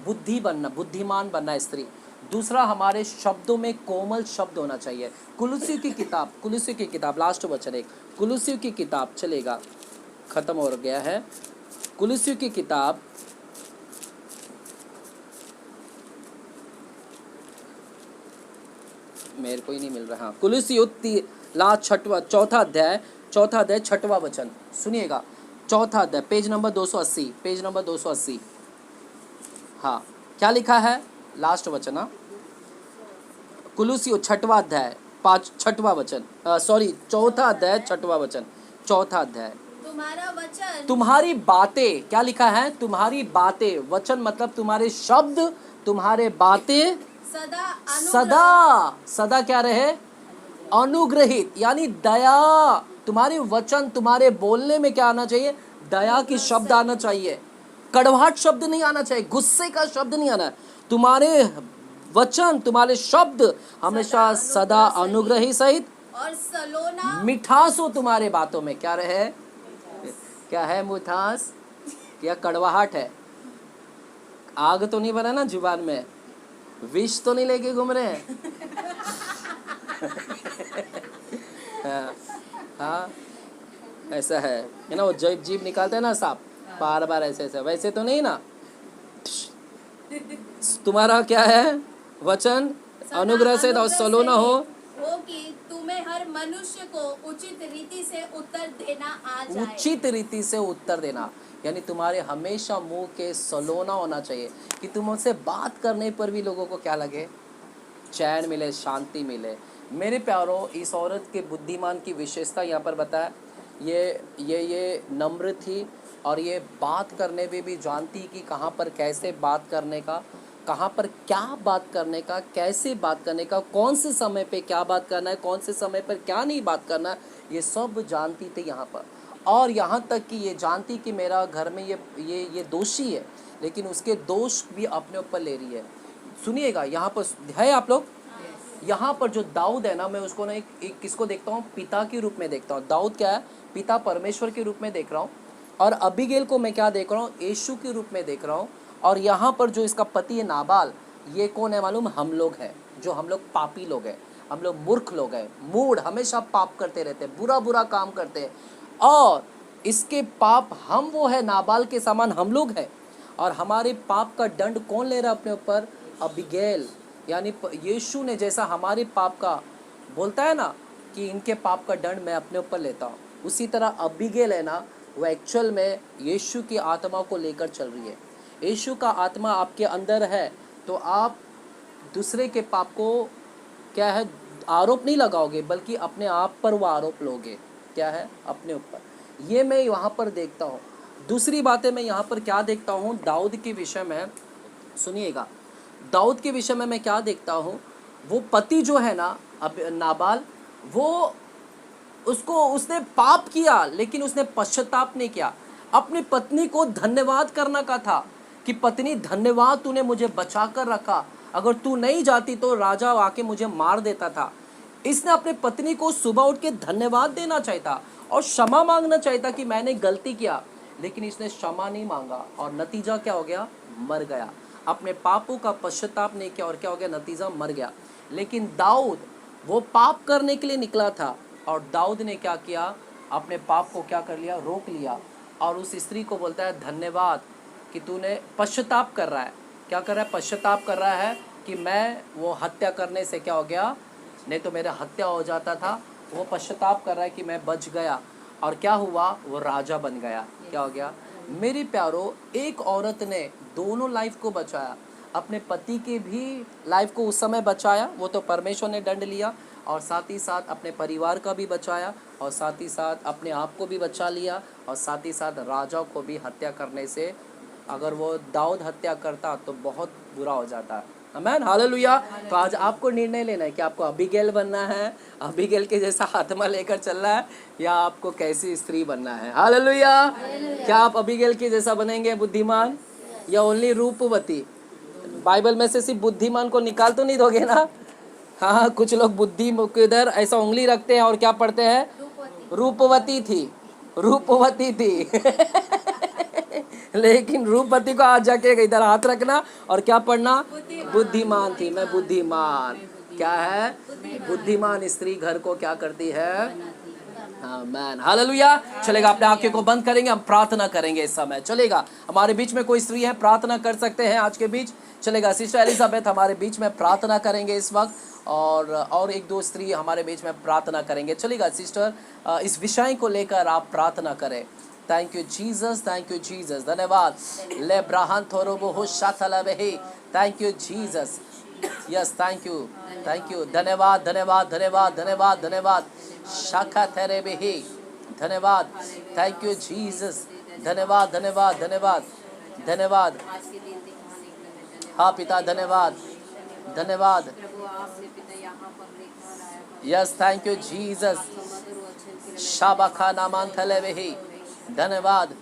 बुद्धिमान बनना है स्त्री। दूसरा, हमारे शब्दों में कोमल शब्द होना चाहिए। कुलुस्सियों की किताब लास्ट वचन एक, कुलुस्सियों की किताब, चलेगा, ख़त्म हो गया है। कुलुस्सियों की किताब मेरे को ही नहीं मिल रहा। कुलुस्सियों चौथा अध्याय 6वां वचन सुनिएगा। चौथा अध्याय, पेज नंबर 280। हाँ, क्या लिखा है, लास्ट वचन। हाँ, कुलुस्सियों 6वां अध्याय 6वां वचन, चौथा अध्याय 6वां वचन। चौथा अध्याय, तुम्हारा वचन, तुम्हारी बातें, क्या लिखा है, तुम्हारी बातें, वचन मतलब तुम्हारे शब्द, तुम्हारे बातें सदा क्या रहे, अनुग्रहित, यानी दया। तुम्हारे वचन, तुम्हारे बोलने में क्या आना चाहिए, दया की शब्द आना चाहिए, कड़वाहट शब्द नहीं आना चाहिए, गुस्से का शब्द नहीं आना। तुम्हारे वचन, तुम्हारे शब्द हमेशा सदा अनुग्रही सहित और सलोना, मिठास हो तुम्हारे बातों में। क्या रहे, क्या है, मिठास या कड़वाहट है। आग तो नहीं बना ना जुबान में, विष तो नहीं लेके घूम रहे हैं। हाँ, ऐसा है ना, वो जब जीभ निकालते हैं ना सांप, बार बार ऐसे, वैसे तो नहीं ना। तुम्हारा क्या है, वचन अनुग्रह से और सलोना हो कि तुम्हें हर मनुष्य को उचित रीति से उत्तर देना आ जाए। उचित रीति से उत्तर देना, यानी तुम्हारे हमेशा मुंह के सलोना होना चाहिए, कि तुम उनसे बात करने पर भी लोगों को क्या लगे, चैन मिले, शांति मिले। मेरे प्यारों, इस औरत के बुद्धिमान की विशेषता यहाँ पर बताया, ये नम्र थी, और ये बात करने में भी जानती कि कहाँ पर कैसे बात करने का, कहाँ पर क्या बात करने का, कैसे बात करने का, कौन से समय पे क्या बात करना है, कौन से समय पर क्या नहीं बात करना है, ये सब जानती थी यहाँ पर। और यहाँ तक कि ये जानती कि मेरा घर में ये दोषी है, लेकिन उसके दोष भी अपने ऊपर ले रही है। सुनिएगा, यहाँ पर है आप लोग, यहाँ पर जो दाऊद है ना, मैं उसको ना एक किसको देखता हूँ, पिता के रूप में देखता हूँ। दाऊद क्या है, पिता परमेश्वर के रूप में देख रहा हूँ, और अबीगैल को मैं क्या देख रहा हूँ, यीशु के रूप में देख रहा हूँ। और यहाँ पर जो इसका पति है नाबाल, ये कौन है मालूम, हम लोग हैं, जो हम लोग पापी लोग हैं, हम लोग मूर्ख लोग हैं, मूढ़, हमेशा पाप करते रहते हैं, बुरा काम करते हैं। और इसके पाप, हम वो है नाबाल के समान हम लोग हैं, और हमारे पाप का दंड कौन ले रहा है अपने ऊपर, अबीगैल। यानी यीशु ने जैसा हमारे पाप का बोलता है ना कि इनके पाप का दंड मैं अपने ऊपर लेता हूँ, उसी तरह अबीगैल है ना, वो एक्चुअल में यीशु की आत्मा को लेकर चल रही है। यीशु का आत्मा आपके अंदर है तो आप दूसरे के पाप को क्या है, आरोप नहीं लगाओगे, बल्कि अपने आप पर वो आरोप लोगे, क्या है, अपने ऊपर। ये मैं यहाँ पर देखता हूँ। दूसरी बातें मैं यहाँ पर क्या देखता हूँ, दाऊद के विषय में सुनिएगा, दाऊद के विषय में मैं क्या देखता हूँ, वो पति जो है ना, अब नाबाल, वो उसने पाप किया लेकिन उसने पश्चाताप नहीं किया। अपनी पत्नी को धन्यवाद करना का था कि पत्नी धन्यवाद, तूने मुझे बचा कर रखा, अगर तू नहीं जाती तो राजा आके मुझे मार देता था। इसने अपने पत्नी को सुबह उठ के धन्यवाद देना चाहिए था और क्षमा मांगना चाहिए था कि मैंने गलती किया, लेकिन इसने क्षमा नहीं मांगा और नतीजा क्या हो गया? मर गया। अपने पापों का पश्चाताप नहीं किया और क्या हो गया? नतीजा मर गया। लेकिन दाऊद वो पाप करने के लिए निकला था और दाऊद ने क्या किया? अपने पाप को क्या कर लिया? रोक लिया और उस स्त्री को बोलता है धन्यवाद कि तूने पश्चाताप कर रहा है। क्या कर रहा है? पश्चाताप कर रहा है कि मैं वो हत्या करने से क्या हो गया, नहीं तो मेरा हत्या हो जाता था। वो पश्चाताप कर रहा है कि मैं बच गया और क्या हुआ? वो राजा बन गया। क्या हो गया? मेरे प्यारो, एक औरत ने दोनों लाइफ को बचाया, अपने पति के भी लाइफ को उस समय बचाया, वो तो परमेश्वर ने दंड लिया, और साथ ही साथ अपने परिवार का भी बचाया और साथ ही साथ अपने आप को भी बचा लिया और साथ ही साथ राजा को भी हत्या करने से, अगर वो दाऊद हत्या करता तो बहुत बुरा हो जाता। आमीन, हालेलुया। तो आज आपको निर्णय लेना है कि आपको अबीगैल बनना है, अबीगैल के जैसा आत्मा लेकर चलना है, या आपको कैसी स्त्री बनना है। हालेलुया। क्या आप अबीगैल के जैसा बनेंगे, बुद्धिमान, या ओनली रूपवती? बाइबल में से सिर्फ बुद्धिमान को निकाल तो नहीं दोगे ना? हाँ, कुछ लोग बुद्धि के इधर ऐसा उंगली रखते हैं और क्या पढ़ते हैं? रूपवती थी, रूपवती थी लेकिन रूपवती को आज जाके इधर हाथ रखना और क्या पढ़ना? बुद्धिमान थी। मैं बुद्धिमान। क्या है? बुद्धिमान स्त्री घर को क्या करती है? आमीन, हालेलुया। चलेगा, अपने आंखें को बंद करेंगे, हम प्रार्थना करेंगे इस समय। चलेगा, हमारे बीच में कोई स्त्री है, प्रार्थना कर सकते हैं आज के बीच। चलेगा, सिस्टर एलिजाबेथ हमारे बीच में प्रार्थना करेंगे इस वक्त, और एक दो स्त्री हमारे बीच में प्रार्थना करेंगे। चलेगा सिस्टर, इस विषय को लेकर आप प्रार्थना करें। Thank you Jesus, thank you Jesus, धन्यवाद। ले ब्राहन थोरोबो हो शाथलबे, thank you Jesus, yes thank you, thank you, धन्यवाद धन्यवाद धन्यवाद धन्यवाद धन्यवाद, शाखा थेरेबे, धन्यवाद, थैंक यू जीसस, धन्यवाद धन्यवाद धन्यवाद धन्यवाद। हाँ पिता, धन्यवाद धन्यवाद, यस थैंक यू जीसस, शाबाखा नामान थलेबे, धन्यवाद,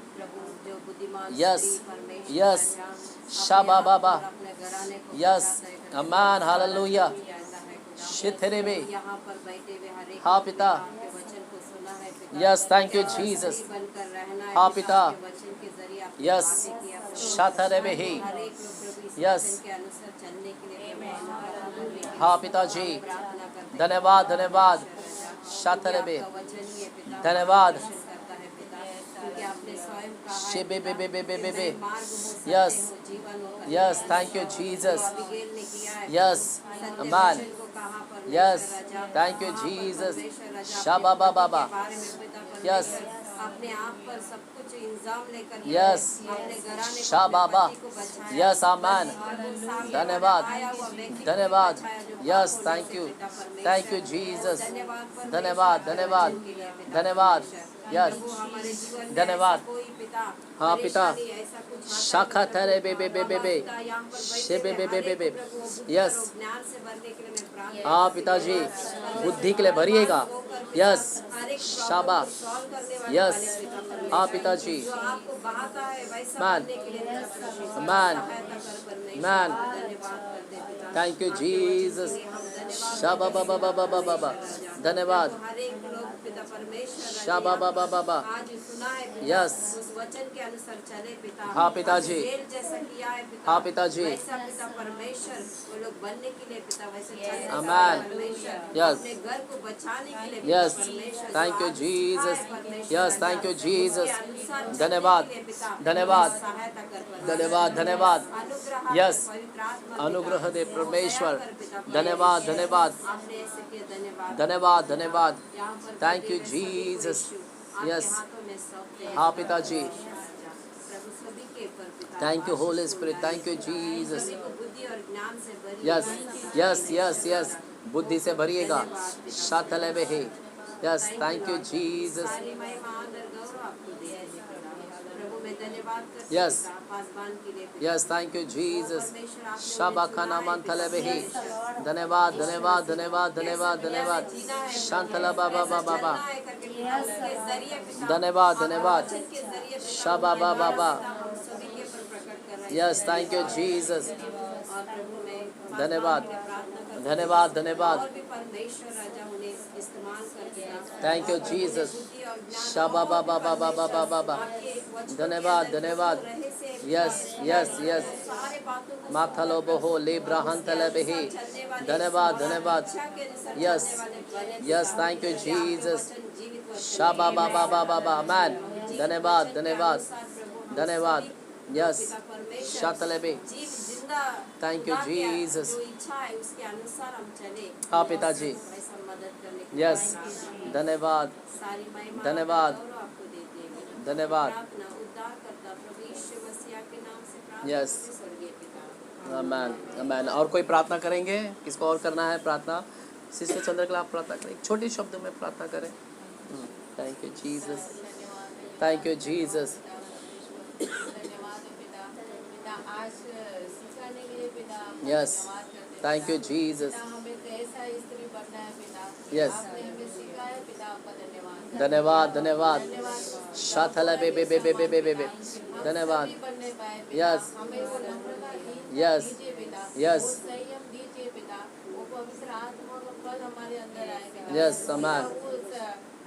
यस यस, शाबा बाबा, यस, आमीन, हालेलुया, शिथरेबे, हाँ पिता, यस थैंक यू जीसस, हाँ पिता, यस, शाथरेबे, यस, हाँ पिताजी, धन्यवाद धन्यवाद, शाथरेबे, धन्यवाद, शिबे बे बे बे बे बे बे, yes yes, thank you Jesus, yes आमीन, यस थैंक यू जीसस, शाबा बाबा, यस, अपने आप पर सब कुछ इंजाम लेकर, यस, शाबाबा, यस आमीन, धन्यवाद धन्यवाद, यस थैंक यू जीसस, धन्यवाद धन्यवाद धन्यवाद, यस धन्यवाद, हाँ पिता, शाखा थरे बे बे बे बे बे, शे बे बे बे बे बे, यस, हाँ पिताजी, बुद्धि के लिए भरिएगा, यस, शाबा, यस, हाँ पिताजी, मैन मैन मैन, थैंक यू जीसस, शाबा बाबा बाबा बाबा बाबा, धन्यवाद, शाबा बाबा बाबा, यस, वचन के अनुसार चले पिता, हाँ पिताजी, जैसा किया है पिता, हाँ पिताजी, वैसा पिता परमेश्वर वो लोग बनने के लिए पिता वैसे चले, आमीन, यस, अपने घर को बचाने के लिए yes, thank you Jesus, yes thank you Jesus, धन्यवाद धन्यवाद धन्यवाद धन्यवाद, यस, अनुग्रह दे परमेश्वर, धन्यवाद धन्यवाद धन्यवाद धन्यवाद, थैंक यू जीसस, यस, हाँ पिताजी, thank you Holi spirit, thank you Jesus, yes yes yes yes, बुद्धि से भरिएगा, शाथले में है, यस थैंक यू जीसस, तुम्हें धन्यवाद करते Yes. पिता, पासबान के लिए पिता। Yes, thank you Jesus. परमेश्वर, आपने शाबाखाना उन्हें चुना है मंथले पिता। बेही। Yes, Lord। धन्यवाद धन्यवाद धन्यवाद धन्यवाद ऐसा धन्यवाद। जीना है प्रभु, शांतला बाबा ऐसा बाबा चलना बाबा। है करके पिता, उसके जरिए पिता, धन्यवाद आपके धन्यवाद। वचन के जरिए पिता, शाबा वो बाबा व्यवहार बाबा। पिता, हम सभी के ऊपर प्रकट कर रहे हैं। यस, थैंक यू धन्यवाद। जीसस। और प्रभु मैं धन्यवाद पासबान के लिए प्रार्थना करती हूँ। धन्यवाद धन्यवाद। और भी परमेश्वर राजा उन्हें इस्तेमाल कर पिता। थैंक यू और प्रभु, जीसस। उन्हें बुद्धि और ज्ञान शाबा और भी बाबा बाबा बाबा परमेश्वर बाबा। आपके वचनों के धन्यवाद अंदर धन्यवाद। जो रहे से यस यस यस। सारे बातों को माथलो बहो ले ब्राहन तले बेही। धन्यवाद धन्यवाद। Yes yes, thank you Jesus. शाबा बाबा बाबा बाबा। मैन धन्यवाद धन्यवाद धन्यवाद। यस शातले बे। Thank you Jesus. जो इच्छा है उसके अनुसार हम चले। हाँ पिताजी। ऐसा मदद करने के यस लिए धन्यवाद सारी महिमा धन्यवाद और आपको देते हैं। धन्यवाद। प्रार्थना उद्धारकर्ता प्रभु यीशु मसीह के नाम से प्रार्थना Yes. करते हैं, स्वर्गीय पिता। आमेन आमेन। और कोई प्रार्थना करेंगे? किसको और करना है प्रार्थना? सिस्टर चंद्रकला आप प्रार्थना करें, छोटे शब्दों में प्रार्थना करें। Thank you Jesus. Thank you Jesus. धन्यवाद पिता, पिता आज सिखाने के लिए पिता आपका Yes. धन्यवाद करते हैं थैंक यू पिता। जीसस। पिता हमें कैसा स्त्री बनना है पिता, Yes. आपने हमें सिखाया पिता, आपका धन्यवाद धन्यवाद धन्यवाद। धन्यवाद। शाथला बे बे बे बे बे बे बे बे। हम धन्यवाद। सभी बनने पाए पिता, Yes. हमें वो नम्रता Yes. दीजिए पिता, Yes. वो संयम दीजिए पिता, वो पवित्र आत्मा का फल हमारे अंदर आए पिता। Yes, पिता, amen. वो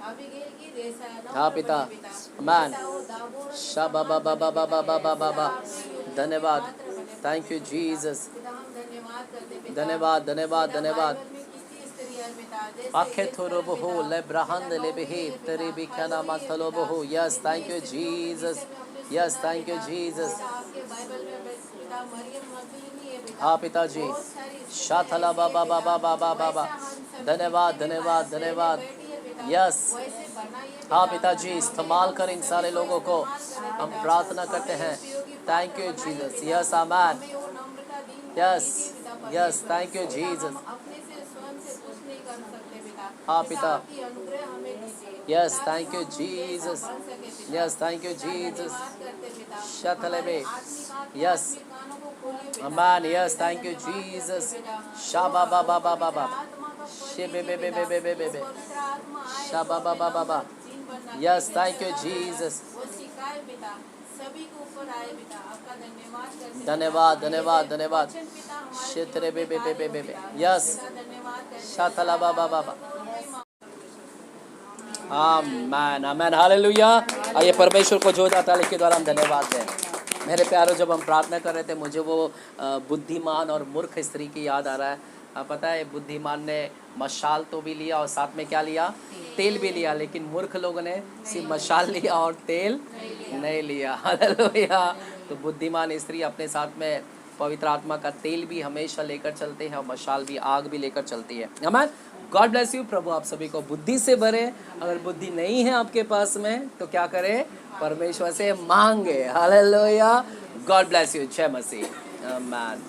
अबीगैल की जैसा नम्र हाँ पिता, बने पिता। amen. पिता, वो दाबोर के शाबा समान बाबा बने बाबा पिता। बाबा बाबा पिता, बाबा। आपने योग्य धन्यवाद। पात्र बने थैंक यू पिता। जीसस। पिता, हम धन्यवाद करते पिता। धन्यवाद धन्यवाद पिता, धन्यवाद। बाइबल में कितनी स्त्री है पिता, जैसे आखे एस्तर थोरो है बहो पिता। ले ब्राहन पिता, ले नौमी बेही है पिता, तेरी भी खाना हरमोनी है माथलो पिता। बहो। यस, इतनी थैंक यू स्त्रियों के जीसस। विषय में हमने यस, सुना थैंक यू पिता। जीसस। पिता, आपके बाइबल में पिता मरियम मगदलीनी है पिता। हाँ पिताजी। बहुत सारी स्त्रियां शाथला ऐसी है बाबा पिता। बाबा बाबा बाबा। वैसा हम सभी धन्यवाद जितने भी धन्यवाद सहने धन्यवाद। बैठी है पिता, यस। वैसे बनाइए पिता। हाँ पिताजी, हमें इस्तेमाल हम कर इन सभी सारे लोगों को इस्तेमाल करें हम पिता। प्रार्थना करते हमें हैं। उपयोगी थैंक पात्र यू बनाइए जीसस। पिता। Yes amen. हमें वो नम्रता दीनता यस दीजिए पिता यस, परमेश्वर। थैंक यू पिता, जीसस। हम अपने से स्वयं से कुछ नहीं कर सकते पिता। हाँ पिता, पिता। आपकी अनुग्रह हमें दीजिए। यस, ताकि थैंक यू हम उन जैसा जीसस। बन सके पिता। यस, थैंक यू पिता, जीसस। धन्यवाद करते पिता। शतले हमारे बे। आत्मिक आँख, यस आत्मिक कानों को खोलिए पिता। आमेन। यस, पिता, थैंक यू धन्यवाद करते जीसस। पिता। शाबा वो बाबा बाबा पवित्र बाबा। आत्मा का फल शे बे दीजिए बे बे पिता। बे बे बे वो बे। पवित्र आत्मा आए तो शाबा हमें बाबा बाबा। नम्रहीन बनना यस, चाहिए थैंक यू पिता। जीसस। वो सिखाए पिता, सभी के ऊपर आए पिता। आपका धन्यवाद करते पिता। धन्यवाद धन्यवाद ये धन्यवाद। वचन पिता हमारे क्षेत्रे जीवन बे में बे बे कार्य बे हो बे बे। पिता। यस पिता, धन्यवाद करते शातला पिता। बाबा बाबा। आपका पूर्ण महिमा। आमेन आमेन हालेलुया। आइए परमेश्वर को जोरदार ताली के द्वारा हम धन्यवाद दें। मेरे प्यारों, जब हम प्रार्थना कर रहे थे मुझे वो बुद्धिमान और मूर्ख स्त्री की याद आ रहा है। पता है, बुद्धिमान ने मशाल तो भी लिया और साथ में क्या लिया? तेल भी लिया, लेकिन मूर्ख लोगों ने सिर्फ मशाल लिया और तेल नहीं लिया। हालेलुया। तो बुद्धिमान स्त्री अपने साथ में पवित्र आत्मा का तेल भी हमेशा लेकर चलते हैं और मशाल भी, आग भी लेकर चलती है। आमीन। God bless you. प्रभु आप सभी को बुद्धि से भरे। अगर बुद्धि नहीं है आपके पास में तो क्या करें? परमेश्वर से मांगे। हालेलुया। God bless you. जय मसीह। आमीन।